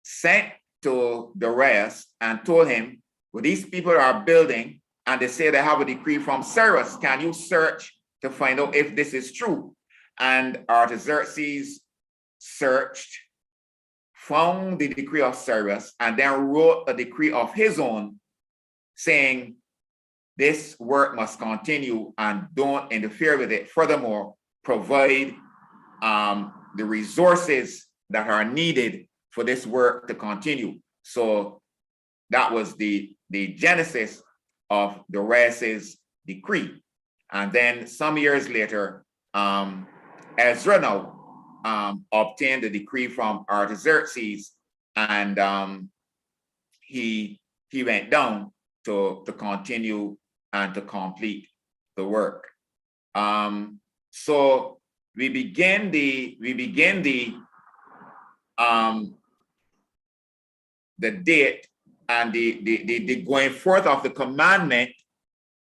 sent to Darius and told him, well, these people are building and they say they have a decree from Cyrus. Can you search to find out if this is true? And Artaxerxes searched, found the decree of Cyrus, and then wrote a decree of his own saying, this work must continue and don't interfere with it. Furthermore, provide the resources that are needed for this work to continue. So that was the genesis of Darius's decree. And then some years later, Ezra now obtained a decree from Artaxerxes, and he went down to continue and to complete the work. So we begin the date, and the going forth of the commandment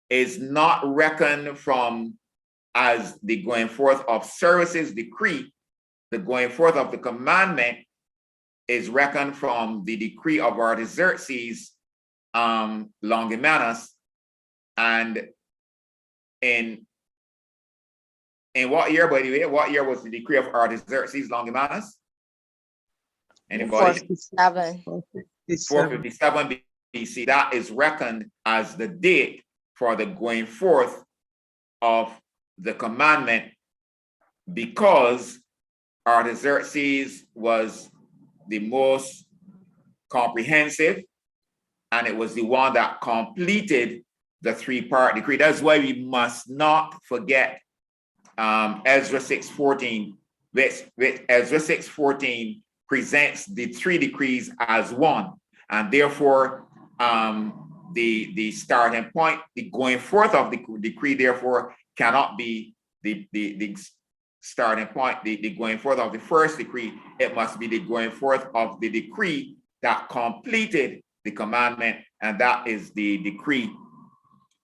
is not reckoned from as the going forth of Cyrus's decree. The going forth of the commandment is reckoned from the decree of Artaxerxes Longimanus. And in what year, by the way, what year was the decree of Artaxerxes Longimanus? Anybody? 457 BC. That is reckoned as the date for the going forth of the commandment, because Artaxerxes was the most comprehensive, and it was the one that completed the three-part decree. That's why we must not forget Ezra 6:14, which Ezra 6:14 presents the three decrees as one, and therefore the starting point, the going forth of the decree, therefore cannot be the starting point, the going forth of the first decree. It must be the going forth of the decree that completed the commandment, and that is the decree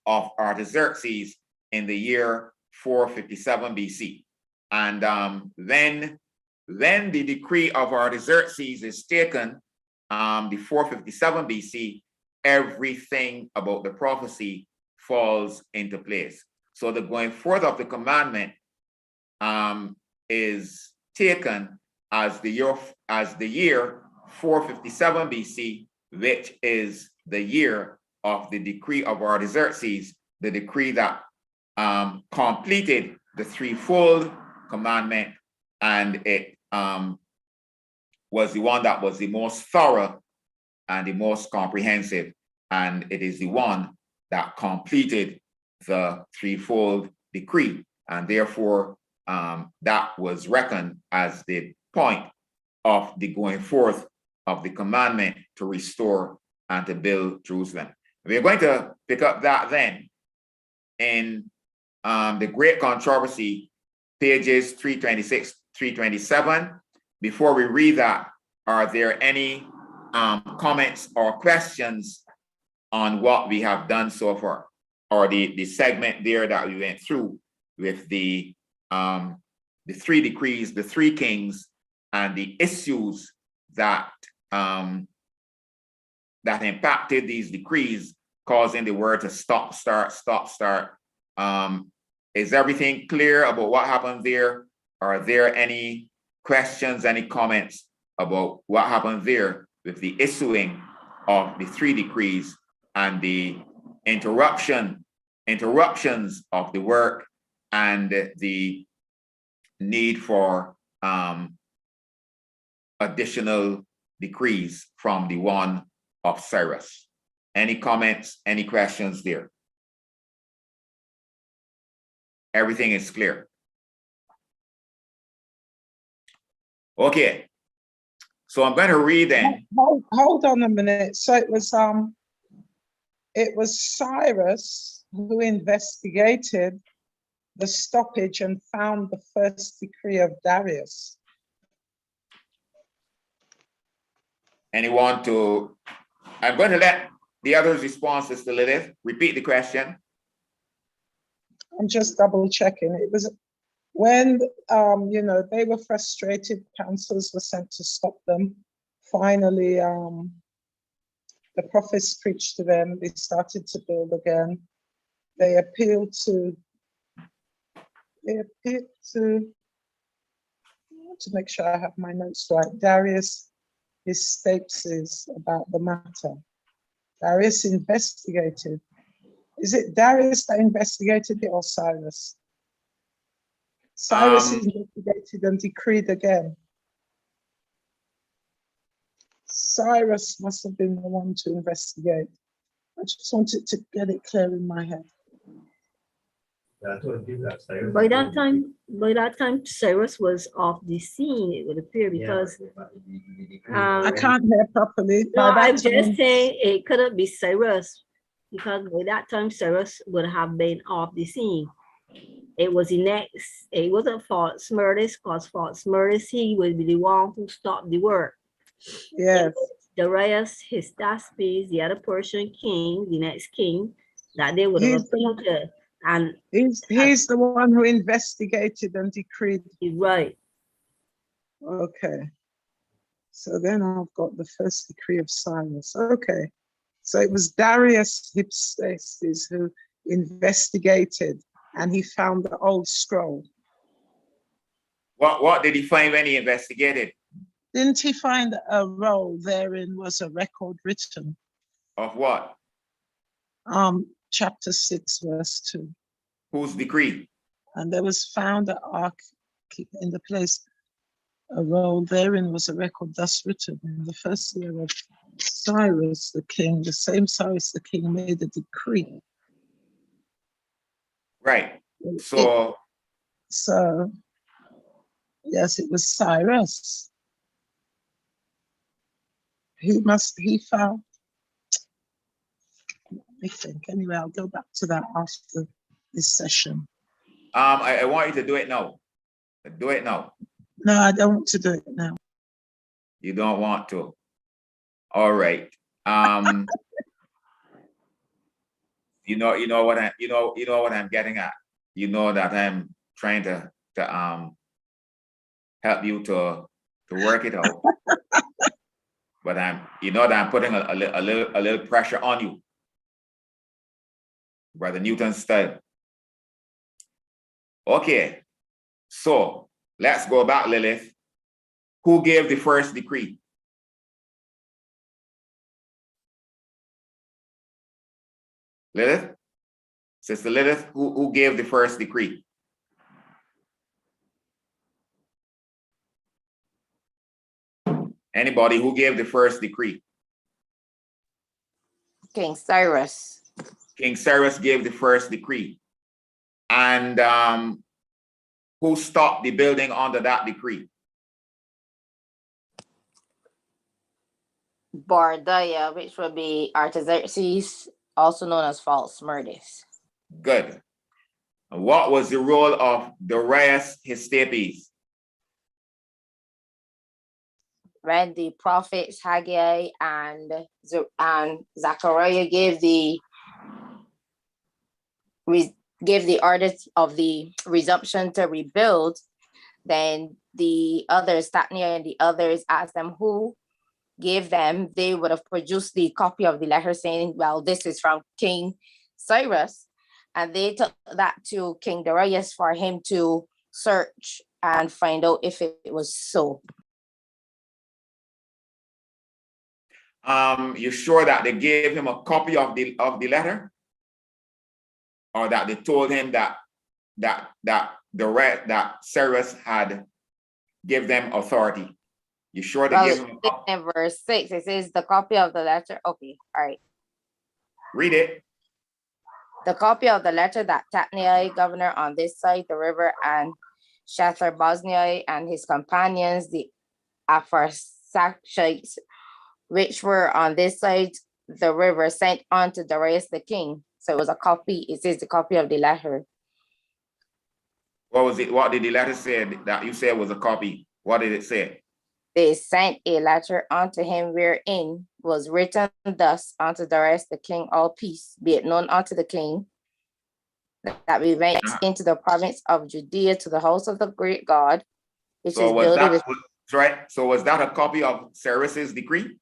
of Artaxerxes in the year 457 BC. And then the decree of Artaxerxes is taken, the 457 BC, everything about the prophecy falls into place. So the going forth of the commandment is taken as the year 457 BC, which is the year of the decree of Artaxerxes, the decree that completed the threefold commandment, and it was the one that was the most thorough and the most comprehensive, and it is the one that completed the threefold decree, and therefore that was reckoned as the point of the going forth of the commandment to restore and to build Jerusalem. We're going to pick up that then in the Great Controversy, pages 326, 327. Before we read that, are there any comments or questions on what we have done so far, or the segment there that we went through with the three decrees, the three kings, and the issues that that impacted these decrees, causing the word to stop, start Is everything clear about what happened there? Are there any questions, any comments about what happened there with the issuing of the 3 decrees and the interruptions of the work and the need for additional decrees from the one of Cyrus? Any comments, any questions there? Everything is clear. Okay, so I'm going to read then. Hold on a minute. So it was Cyrus who investigated the stoppage and found the first decree of Darius. Anyone to, I'm going to let the others' responses to Lilith. Repeat the question. I'm just double checking. It was when, you know, they were frustrated, councils were sent to stop them. Finally, the prophets preached to them. They started to build again. They appealed to make sure I have my notes right. Darius, his states about the matter. Darius investigated. Is it Darius that investigated it or Cyrus? Cyrus investigated and decreed again. Cyrus must have been the one to investigate. I just wanted to get it clear in my head. By that time, Cyrus was off the scene, it would appear, because I can't hear properly. no, By that I'm just time- saying it couldn't be Cyrus, because by that time Cyrus would have been off the scene. It was the next, it wasn't Fort Smyrnis, because Fort Smyrnis, he would be the one who stopped the work. Yes. Darius, Hystaspes, the other Persian king, the next king, that they would have appealed to. And he's the one who investigated and decreed. Right. Okay. So then I've got the first decree of Cyrus. Okay. So it was Darius Hystaspes who investigated and he found the old scroll. What did he find when he investigated? Didn't he find a roll therein was a record written? Of what? Chapter 6, verse 2. Whose decree? And there was found an ark in the place, a roll therein was a record thus written. In the first year of Cyrus the king, the same Cyrus the king made a decree. Right. So yes, it was Cyrus. He found, I think. Anyway, I'll go back to that after this session. I want you to do it now. Do it now. No, I don't want to do it now. You don't want to. All right. You know what I'm getting at. You know that I'm trying to help you to work it out. But I'm putting a little pressure on you. Brother Newton style. Okay, so let's go back, Lilith. Who gave the first decree? Lilith? Sister Lilith, who gave the first decree? Anybody who gave the first decree? King Cyrus. King Cyrus gave the first decree. And who stopped the building under that decree? Bardiah, which would be Artaxerxes, also known as False Smyrnis. Good. And what was the role of Darius Hystaspes? When the prophets Haggai and Zechariah gave the orders of the resumption to rebuild, then the others, Tatnia and the others, asked them who gave them. They would have produced the copy of the letter saying, well, this is from King Cyrus. And they took that to King Darius for him to search and find out if it was so. You sure that they gave him a copy of the letter, or that they told him that Cyrus had give them authority? You sure they gave him? In verse 6, it says the copy of the letter. Okay, all right. Read it. The copy of the letter that Tatnai, governor on this side the river, and Shatharboznai and his companions, the Apharsachites, which were on this side the river, sent on to Darius the king. So it was a copy. It says the copy of the letter. What was it? What did the letter say that you said was a copy? What did it say? They sent a letter unto him wherein was written thus unto Darius the king, all peace be it known unto the king that we went into the province of Judea to the house of the great God, which is builded with. Right. So was that a copy of Cyrus's decree?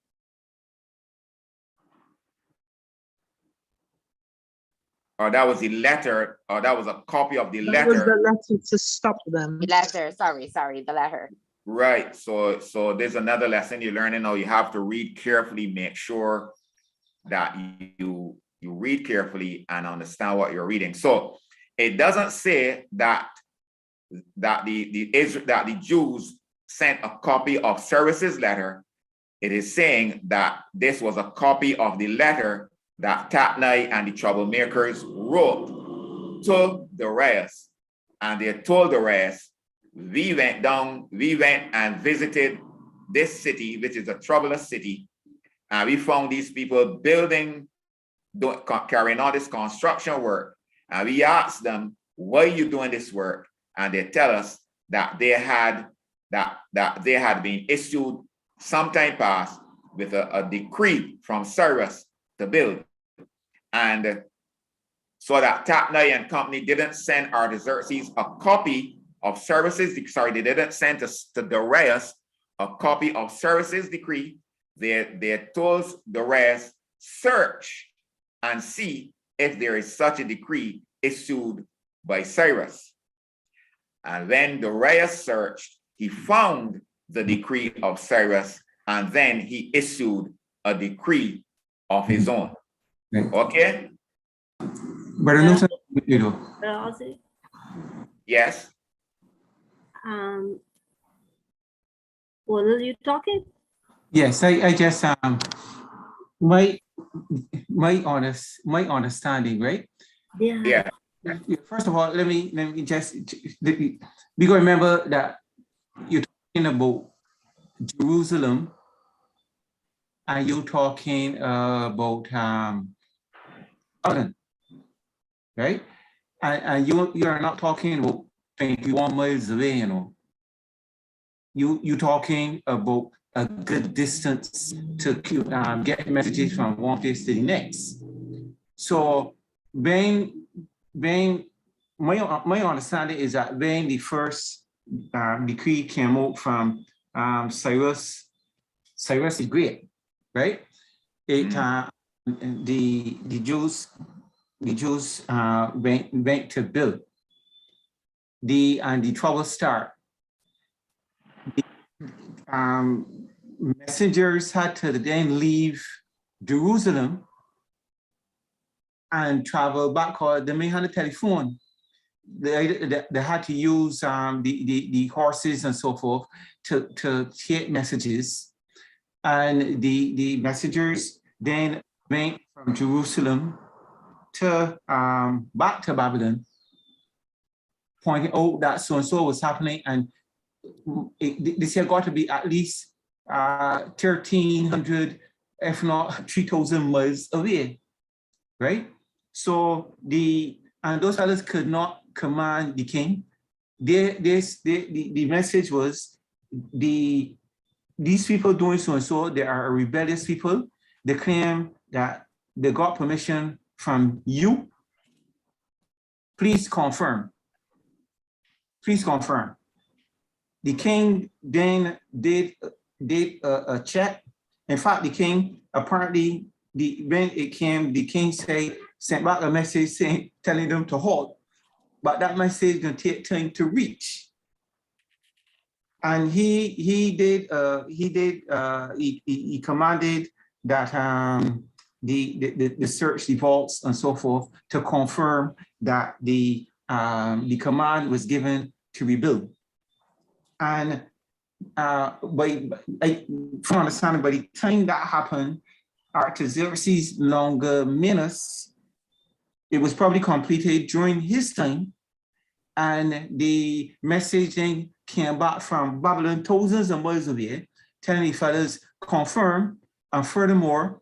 Or that was the letter, or that was a copy of the letter? That was the letter to stop them. The letter, sorry, the letter. Right. So there's another lesson you're learning now. You have to read carefully, make sure that you read carefully and understand what you're reading. So it doesn't say that the Jews sent a copy of Cyrus's letter. It is saying that this was a copy of the letter that Tatnai and the troublemakers wrote to Darius, and they told Darius, we went and visited this city, which is a troublous city, and we found these people carrying on this construction work, and we asked them, why are you doing this work? And they tell us that they had been issued sometime past with a decree from Cyrus to build. And so that Tatnai and company didn't send Artaxerxes a copy of Cyrus's, they didn't send to Darius a copy of Cyrus's decree. They told Darius, search and see if there is such a decree issued by Cyrus. And when Darius searched, he found the decree of Cyrus, and then he issued a decree of his own. Okay? But yes. Was you talking? Yes, I just my understanding, right? Yeah. First of all, let me just we gotta remember that you're talking about Jerusalem, and you're talking about right? And you are not talking about 21 miles away, you know. You're talking about a good distance to get messages from one place to the next. So when my understanding is that when the first decree came out from Cyrus the Great, right? It the Jews went to build. The trouble start. Messengers had to then leave Jerusalem and travel back, or they may have a telephone. They had to use the horses and so forth to take messages. And the messengers then went from Jerusalem to back to Babylon, pointing out that so-and-so was happening, and this had got to be at least 1,300, if not 3,000 miles away, right? So and those others could not command the king. The message was these people doing so-and-so, they are rebellious people. They claim that they got permission from you. Please confirm. Please confirm. The king then did a check. In fact, the king apparently, when it came, the king said, sent back a message saying, telling them to halt. But that message is going to take time to reach. And he commanded that the search, the vaults, and so forth to confirm that the command was given to rebuild. And from understanding, by the time that happened, Artaxerxes Longimanus, it was probably completed during his time, and the messaging came back from Babylon thousands of miles away, telling the fellows confirm, and furthermore,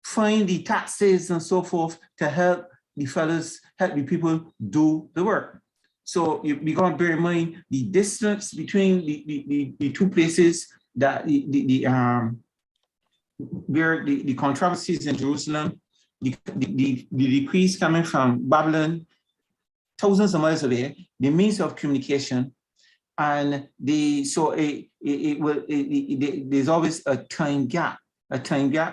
find the taxes and so forth to help the fellows, help the people do the work. So we got to bear in mind the distance between the two places that where the controversies in Jerusalem, the decrees coming from Babylon, thousands of miles away, the means of communication, and there's always a time gap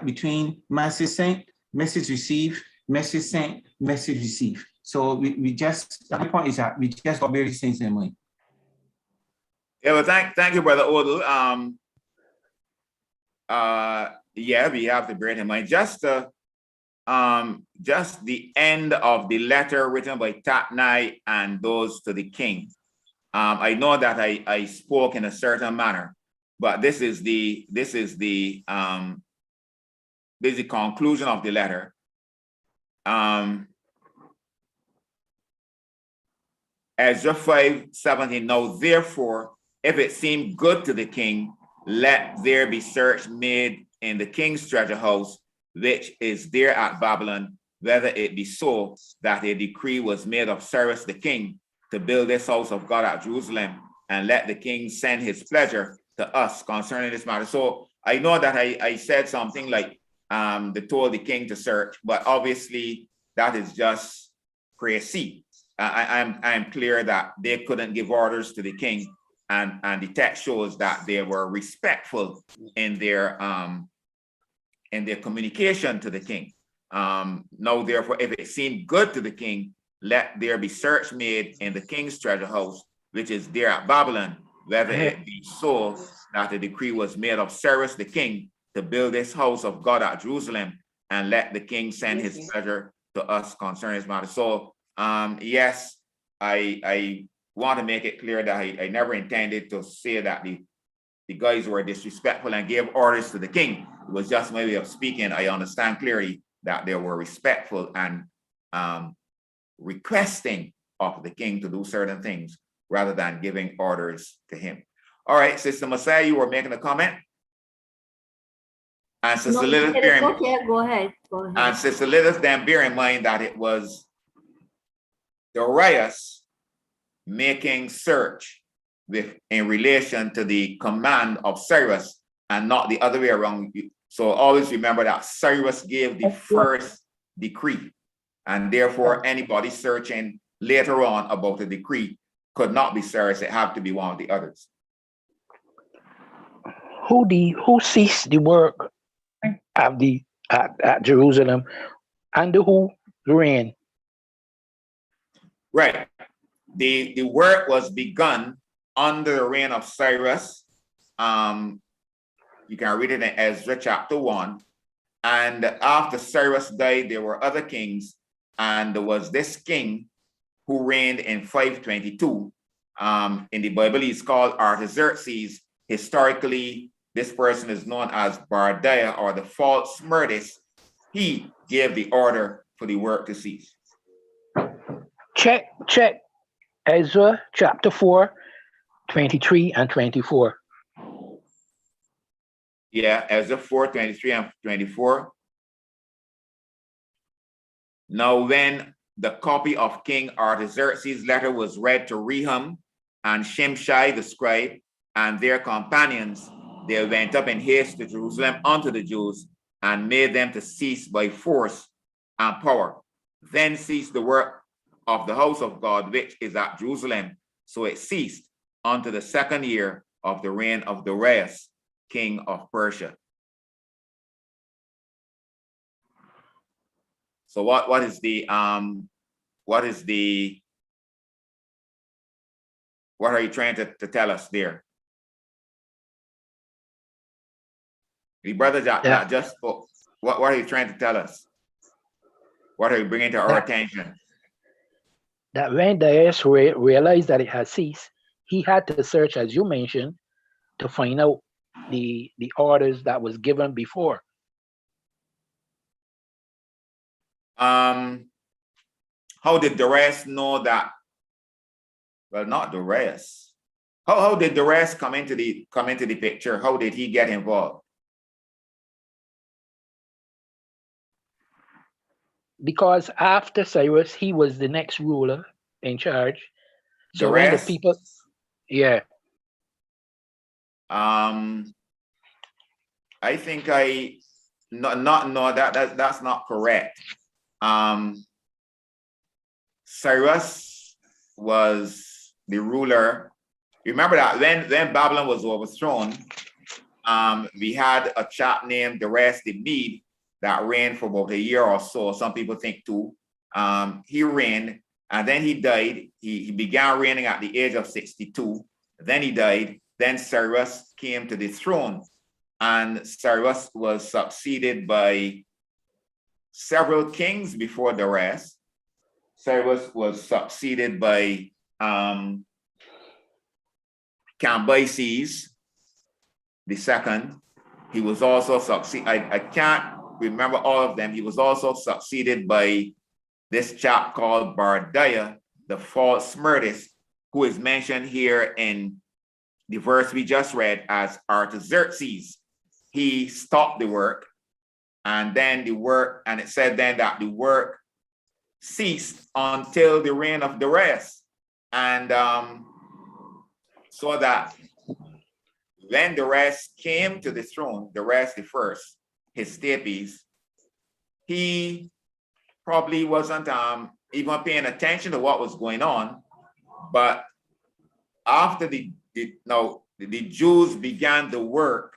between message sent, message received, message sent, message received. So we just, my point is that we just got various things in mind. Yeah, well, thank you, Brother Odell. Yeah, we have to bear it in mind. Just the end of the letter written by Tatnai and those to the king. I know that I spoke in a certain manner, but this is the conclusion of the letter. Ezra 5:17. Now, therefore, if it seem good to the king, let there be search made in the king's treasure house, which is there at Babylon, whether it be so that a decree was made of Cyrus the king to build this house of God at Jerusalem, and let the king send his pleasure to us concerning this matter. So I know that I said something like they told the king to search, but obviously that is just crazy. I'm clear that they couldn't give orders to the king, and the text shows that they were respectful in their communication to the king. Now, therefore, if it seemed good to the king, let there be search made in the king's treasure house, which is there at Babylon, whether it be so that the decree was made of Cyrus the king to build this house of God at Jerusalem, and let the king send his pleasure to us concerning this matter. So, yes, I want to make it clear that I never intended to say that the guys were disrespectful and gave orders to the king. It was just my way of speaking. I understand clearly that they were respectful and requesting of the king to do certain things rather than giving orders to him. All right, Sister Messiah, you were making a comment? And Sister Lilith, go ahead. And Sister Lilith, then bear in mind that it was Darius making search in relation to the command of Cyrus and not the other way around. So always remember that Cyrus gave the first decree, and therefore anybody searching later on about the decree could not be Cyrus. It had to be one of the others. Who ceased the work at Jerusalem, and who reigned? Right. The work was begun under the reign of Cyrus. You can read it in Ezra chapter 1. And after Cyrus died, there were other kings, and there was this king who reigned in 522. In the Bible, he's called Artaxerxes. Historically, this person is known as Bardiah, or the false Smerdis. He gave the order for the work to cease. Check Ezra chapter 4, 23 and 24. Yeah, Ezra 4, 23 and 24. Now, when the copy of King Artaxerxes' letter was read to Rehum and Shimshai the scribe and their companions, they went up in haste to Jerusalem unto the Jews and made them to cease by force and power. Then ceased the work of the house of God, which is at Jerusalem. So it ceased unto the 2nd year of the reign of Darius, king of Persia. So what is the what are you trying to tell us there? The brother that just spoke, what are you trying to tell us? What are you bringing to our attention? That when Darius realized that it had ceased, he had to search, as you mentioned, to find out the orders that was given before. How did Darius know that? Well, not Darius. How did Darius come into the picture? How did he get involved? Because after Cyrus, he was the next ruler in charge. So when the Darius? people, yeah. I think that's not correct. Cyrus was the ruler. Remember that when Babylon was overthrown, we had a chap named Darius the Mede that reigned for about a year or so. Some people think 2. He reigned, and then he died. He began reigning at the age of 62. Then he died. Then Cyrus came to the throne, and Cyrus was succeeded by several kings before Darius. Cyrus was succeeded by Cambyses II. He was also succeeded. I can't remember all of them. He was also succeeded by this chap called Bardiah, the false Smyrtis, who is mentioned here in the verse we just read as Artaxerxes. He stopped the work, and then it said then that the work ceased until the reign of Darius. And so that when Darius came to the throne, Darius the first, his steppies, he probably wasn't even paying attention to what was going on. But after the Jews began the work,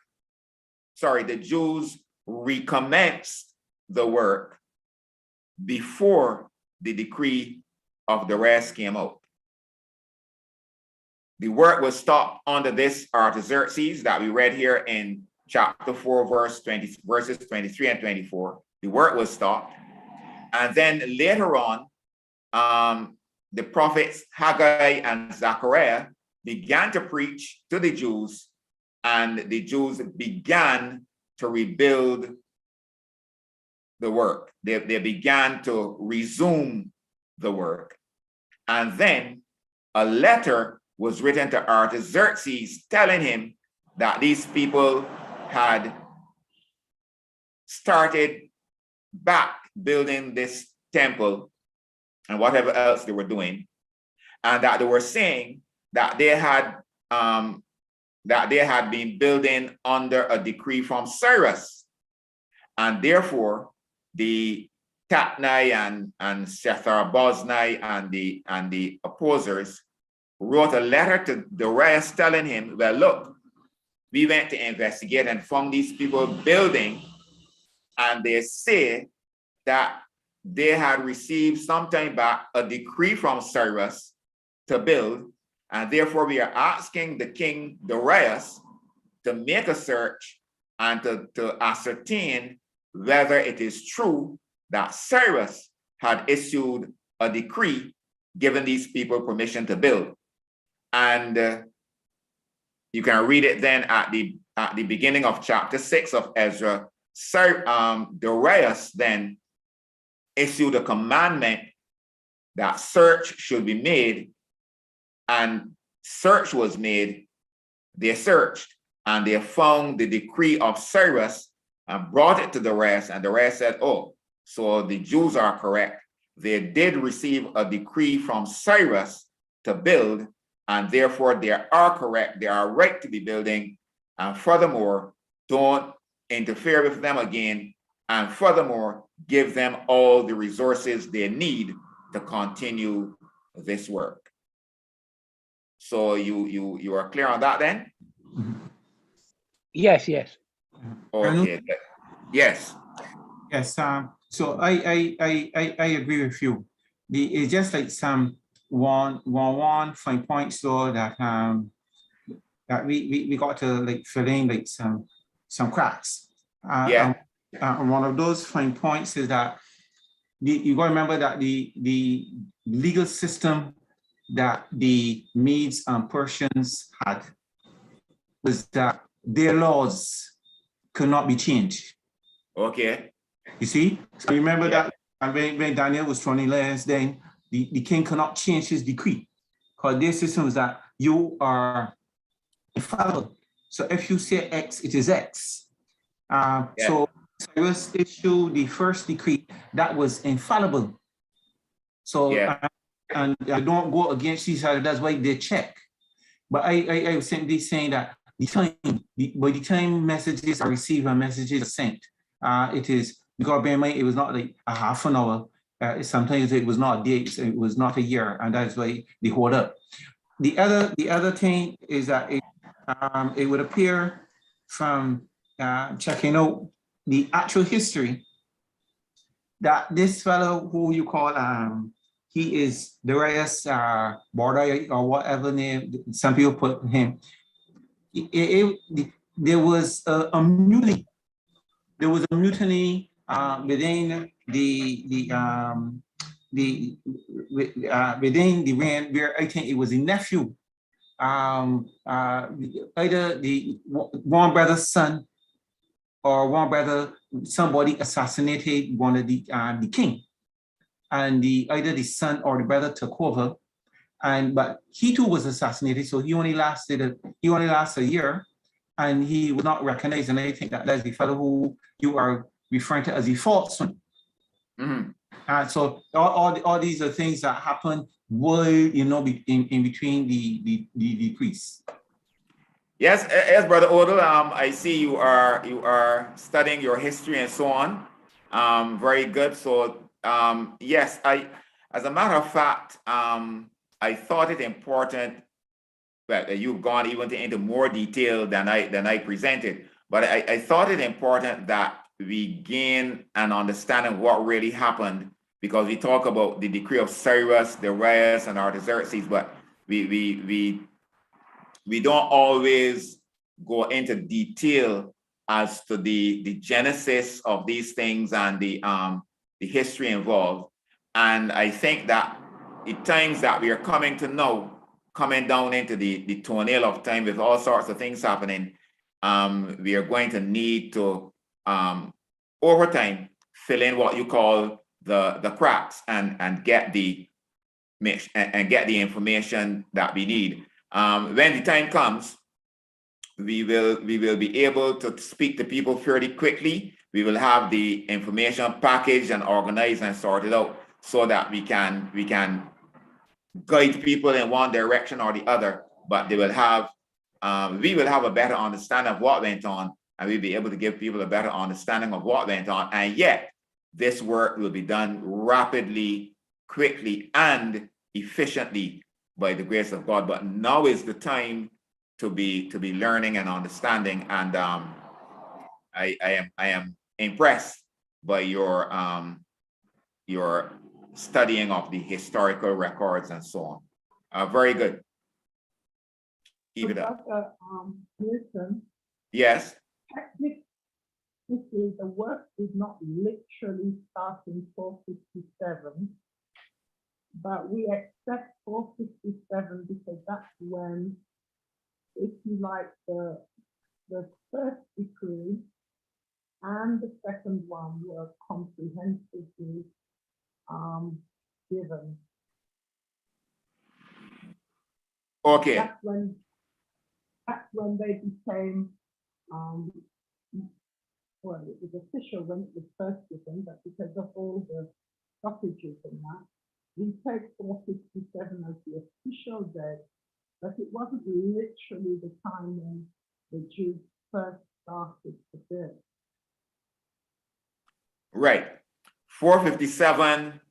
the Jews recommenced the work before the decree of Darius came out. The work was stopped under this Artaxerxes that we read here in chapter 4, verses 23 and 24. The work was stopped. And then later on, the prophets Haggai and Zechariah began to preach to the Jews, and the Jews began to rebuild the work. They began to resume the work. And then a letter was written to Artaxerxes telling him that these people had started back building this temple and whatever else they were doing, and that they were saying that they had been building under a decree from Cyrus, and therefore the Tatnai and Sethar-boznai and the opposers wrote a letter to Darius telling him, well, look, we went to investigate and found these people building, and they say that they had received sometime back a decree from Cyrus to build, and therefore we are asking the king Darius to make a search and to ascertain whether it is true that Cyrus had issued a decree giving these people permission to build. And you can read it then at the beginning of chapter 6 of Ezra. Darius then issued a commandment that search should be made, and search was made. They searched and they found the decree of Cyrus and brought it to Darius, and Darius said, oh, so the Jews are correct. They did receive a decree from Cyrus to build, and therefore they are correct. They are right to be building, and furthermore, don't interfere with them again, and furthermore, give them all the resources they need to continue this work. So you are clear on that then? Yes, yes. Okay. Yes. Yes. So I agree with you. It's just like some one fine points though that that we got to like fill in like some cracks. Yeah. And one of those fine points is that you got to remember that the legal system that the Medes and Persians had was that their laws could not be changed. Okay. You see? So remember Yeah. that when Daniel was 20 years, then the king cannot change his decree because their system is that you are infallible. So if you say X, it is X. So Cyrus issued the first decree that was infallible. So and don't go against each other. That's why they check. But I was simply saying that by the time messages are received and messages are sent, it is, you got to bear in mind, it was not like a half an hour. Sometimes it was not days, it was not a year, and that's why they hold up. The other thing is that it would appear from checking out the actual history that this fellow who you call he is Darius Borda or whatever name some people put him. There was a mutiny. There was a mutiny within within the reign where I think it was a nephew, either the one brother's son or one brother, somebody assassinated one of the king, and either the son or the brother took over, but he too was assassinated. So he only lasted a year, and he was not recognized. And I think that's the fellow who you are referring to as the false one. And so all these are things that happen while in between the priests. Yes, Brother Odell. I see you are studying your history and so on. Very good. So yes, as a matter of fact, I thought it important that you've gone even into more detail than I presented. But I thought it important that we gain an understanding of what really happened, because we talk about the decree of Cyrus, Darius, and Artaxerxes, but we don't always go into detail as to the genesis of these things and the history involved. And I think that the times that we are coming to know, coming down into the toenail of time with all sorts of things happening, we are going to need to, over time, fill in what you call the cracks and get the information that we need. When the time comes, we will be able to speak to people fairly quickly. We will have the information packaged and organized and sorted out so that we can guide people in one direction or the other. But they will have we will have a better understanding of what went on, and we'll be able to give people a better understanding of what went on. And yet, this work will be done rapidly, quickly, and efficiently by the grace of God. But now is the time to be learning and understanding. And I am impressed by your studying of the historical records and so on. Very good. Keep it up. Listen, Yes. technically, the work did not literally start in 457, but we accept 457 because that's when, if you like, the first decree and the second one were comprehensively given. Okay. That's when they became, well, it was official when it was first given, but because of all the stoppages and that, we take 457 as the official date, but it wasn't literally the time when the Jews first started to build. Right. 457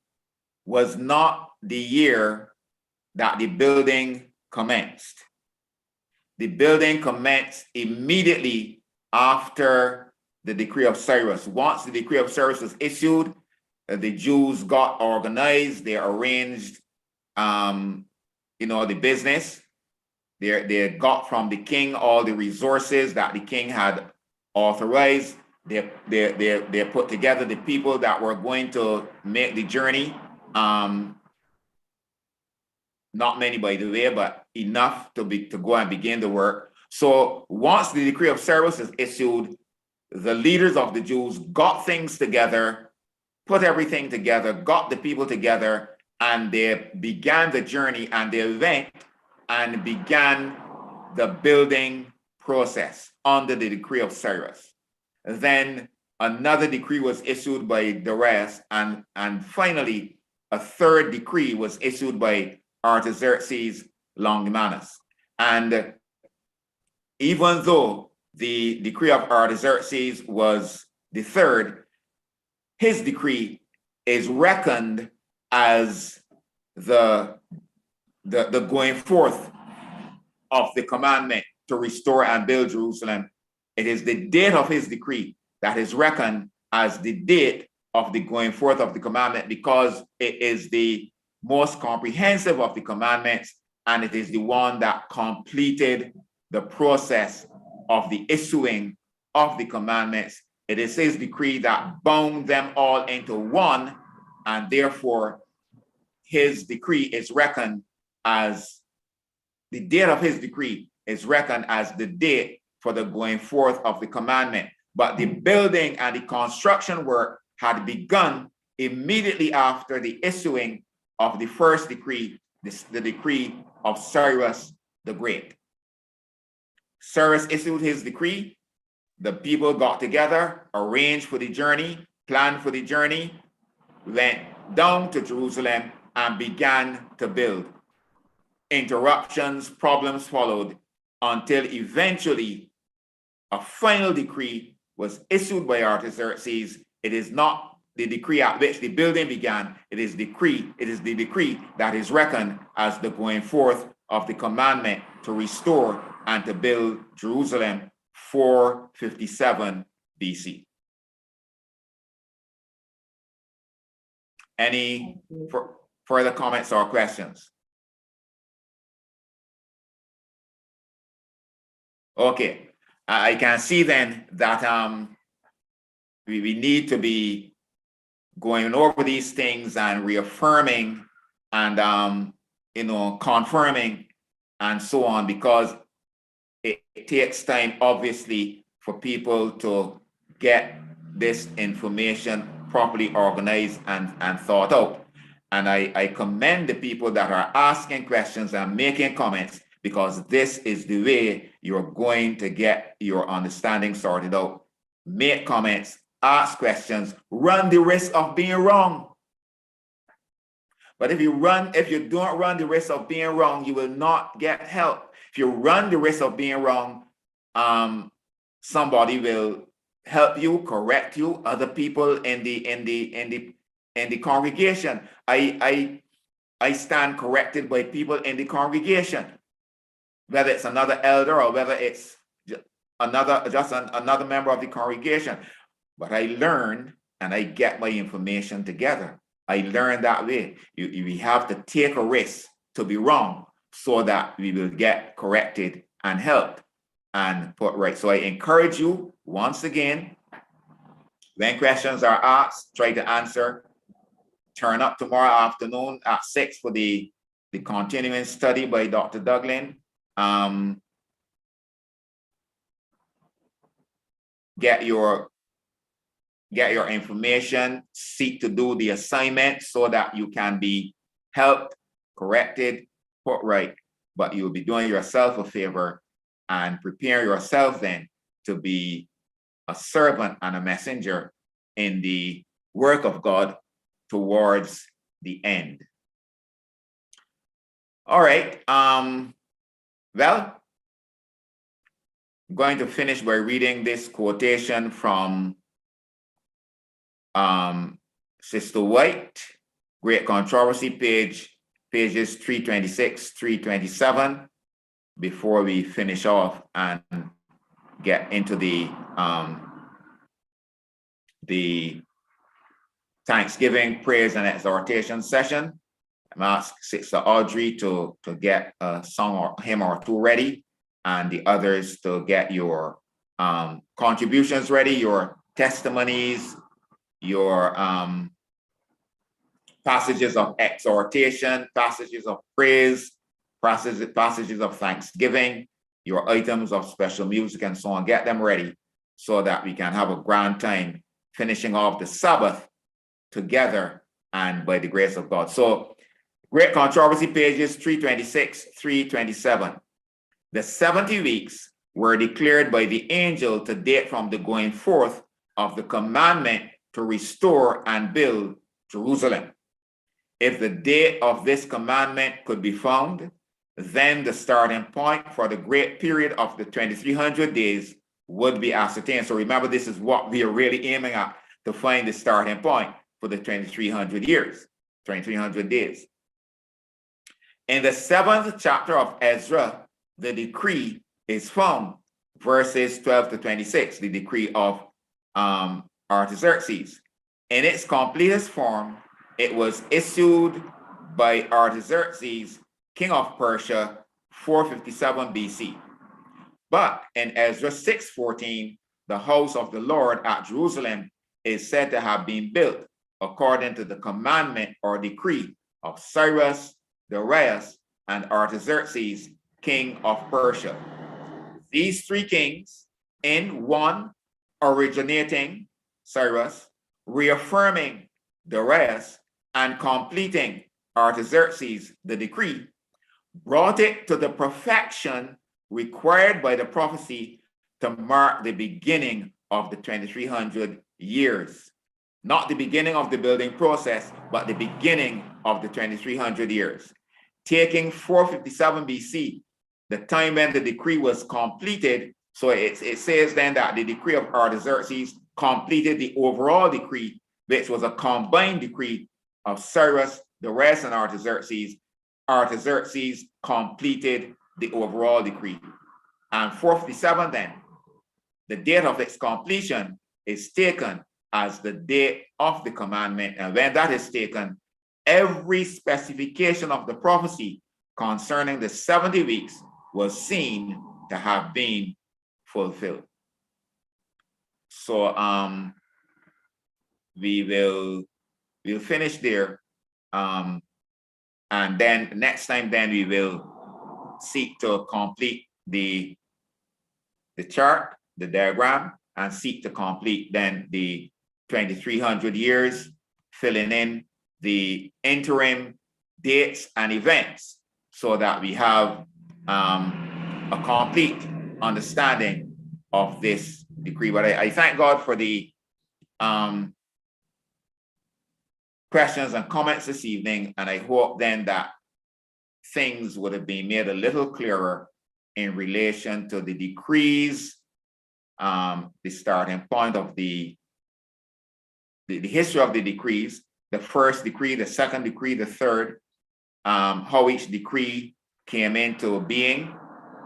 was not the year that the building commenced. The building commenced immediately after the decree of Cyrus. Once the decree of Cyrus was issued, the Jews got organized, they arranged, the business. They got from the king all the resources that the king had authorized. They put together the people that were going to make the journey. Not many, by the way, but enough to go and begin the work. So once the decree of Cyrus is issued, the leaders of the Jews got things together, put everything together, got the people together, and they began the journey, and they went and began the building process under the decree of Cyrus. Then another decree was issued by Darius, and finally a third decree was issued by Artaxerxes Longimanus. And even though the decree of Artaxerxes was the third, his decree is reckoned as the going forth of the commandment to restore and build Jerusalem. It is the date of his decree that is reckoned as the date of the going forth of the commandment, because it is the most comprehensive of the commandments, and it is the one that completed the process of the issuing of the commandments. It is his decree that bound them all into one, and therefore his decree is reckoned as the date of his decree is reckoned as the date for the going forth of the commandment. But the building and the construction work had begun immediately after the issuing of the first decree, the decree of Cyrus the Great. Cyrus issued his decree. The people got together, arranged for the journey, planned for the journey, went down to Jerusalem and began to build. Interruptions, problems followed until eventually a final decree was issued by Artaxerxes. It is not the decree at which the building began. It is the decree that is reckoned as the going forth of the commandment to restore and to build Jerusalem, 457 BC. Any further comments or questions? Okay, I can see then that we need to be going over these things and reaffirming and confirming and so on, because it takes time, obviously, for people to get this information properly organized and thought out. And I commend the people that are asking questions and making comments, because this is the way you're going to get your understanding sorted out. Make comments, ask questions, run the risk of being wrong. But if you don't run the risk of being wrong, you will not get help. If you run the risk of being wrong, somebody will help you, correct you, other people in the congregation. I stand corrected by people in the congregation, whether it's another elder or whether it's another member of the congregation. But I learn and I get my information together. I learn that way. We have to take a risk to be wrong so that we will get corrected and helped and put right. So I encourage you once again, when questions are asked, try to answer. Turn up tomorrow afternoon at 6 for the continuing study by Dr. Douglin. Get your information, seek to do the assignment so that you can be helped, corrected, put right, but you'll be doing yourself a favor and prepare yourself then to be a servant and a messenger in the work of God towards the end. All right, well, I'm going to finish by reading this quotation from Sister White, Great Controversy, pages 326, 327, before we finish off and get into the Thanksgiving, praise, and exhortation session. I'm asking Sister Audrey to get a song or hymn or two ready, and the others to get your contributions ready, your testimonies, your passages of exhortation, passages of praise, passages of thanksgiving, your items of special music, and so on. Get them ready so that we can have a grand time finishing off the Sabbath together and by the grace of God. So, Great Controversy, pages 326, 327. The 70 weeks were declared by the angel to date from the going forth of the commandment to restore and build Jerusalem. If the date of this commandment could be found, then the starting point for the great period of the 2300 days would be ascertained. So remember, this is what we are really aiming at, to find the starting point for the 2300 years, 2300 days. In the 7th chapter of Ezra, the decree is found, verses 12 to 26, the decree of Artaxerxes. In its completest form, it was issued by Artaxerxes, king of Persia, 457 BC. But in Ezra 6:14, the house of the Lord at Jerusalem is said to have been built according to the commandment or decree of Cyrus, Darius, and Artaxerxes, king of Persia. These three kings, in one, originating Cyrus, reaffirming Darius, and completing Artaxerxes, the decree, brought it to the perfection required by the prophecy to mark the beginning of the 2300 years. Not the beginning of the building process, but the beginning of the 2300 years. Taking 457 BC, the time when the decree was completed, so it says then that the decree of Artaxerxes completed the overall decree, which was a combined decree of Cyrus, Darius, and Artaxerxes. Artaxerxes completed the overall decree. And 457 then, the date of its completion is taken as the date of the commandment. And when that is taken, every specification of the prophecy concerning the 70 weeks was seen to have been fulfilled. So we'll finish there. And then next time, then we will seek to complete the chart, the diagram, and seek to complete then the 2300 years, filling in the interim dates and events so that we have a complete understanding of this decree. But I thank God for the questions and comments this evening, and I hope then that things would have been made a little clearer in relation to the decrees, the starting point of the history of the decrees, the first decree, the second decree, the third, how each decree came into being,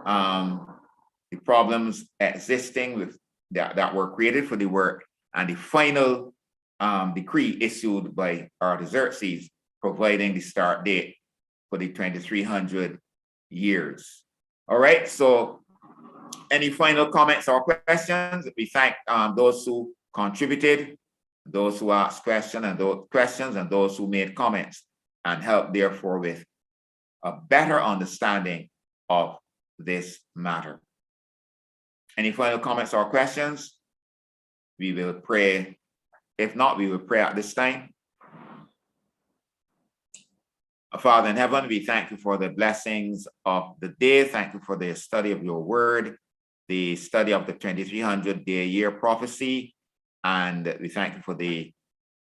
the problems existing with that were created for the work, and the final decree issued by Artaxerxes, providing the start date for the 2300 years. All right, so any final comments or questions? We thank those who contributed, those who asked questions, and those who made comments, and helped therefore with a better understanding of this matter. Any final comments or questions? We will pray. If not, we will pray at this time. Our Father in heaven, we thank you for the blessings of the day. Thank you for the study of your word, the study of the 2300-day year prophecy. And we thank you for the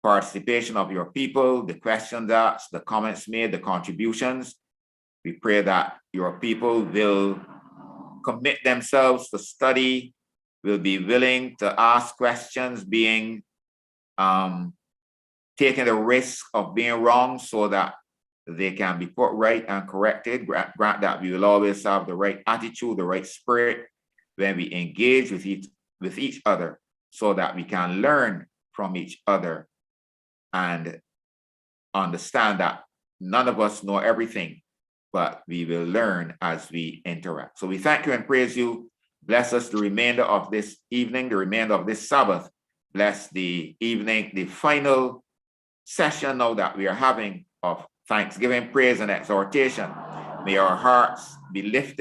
participation of your people, the questions asked, the comments made, the contributions. We pray that your people will commit themselves to study, will be willing to ask questions, being taking the risk of being wrong so that they can be put right and corrected. Grant that we will always have the right attitude, the right spirit when we engage with each other, so that we can learn from each other and understand that none of us know everything, but we will learn as we interact. So we thank you and praise you. Bless us the remainder of this evening, the remainder of this Sabbath. Bless the evening, the final session now that we are having of thanksgiving, praise, and exhortation. May our hearts be lifted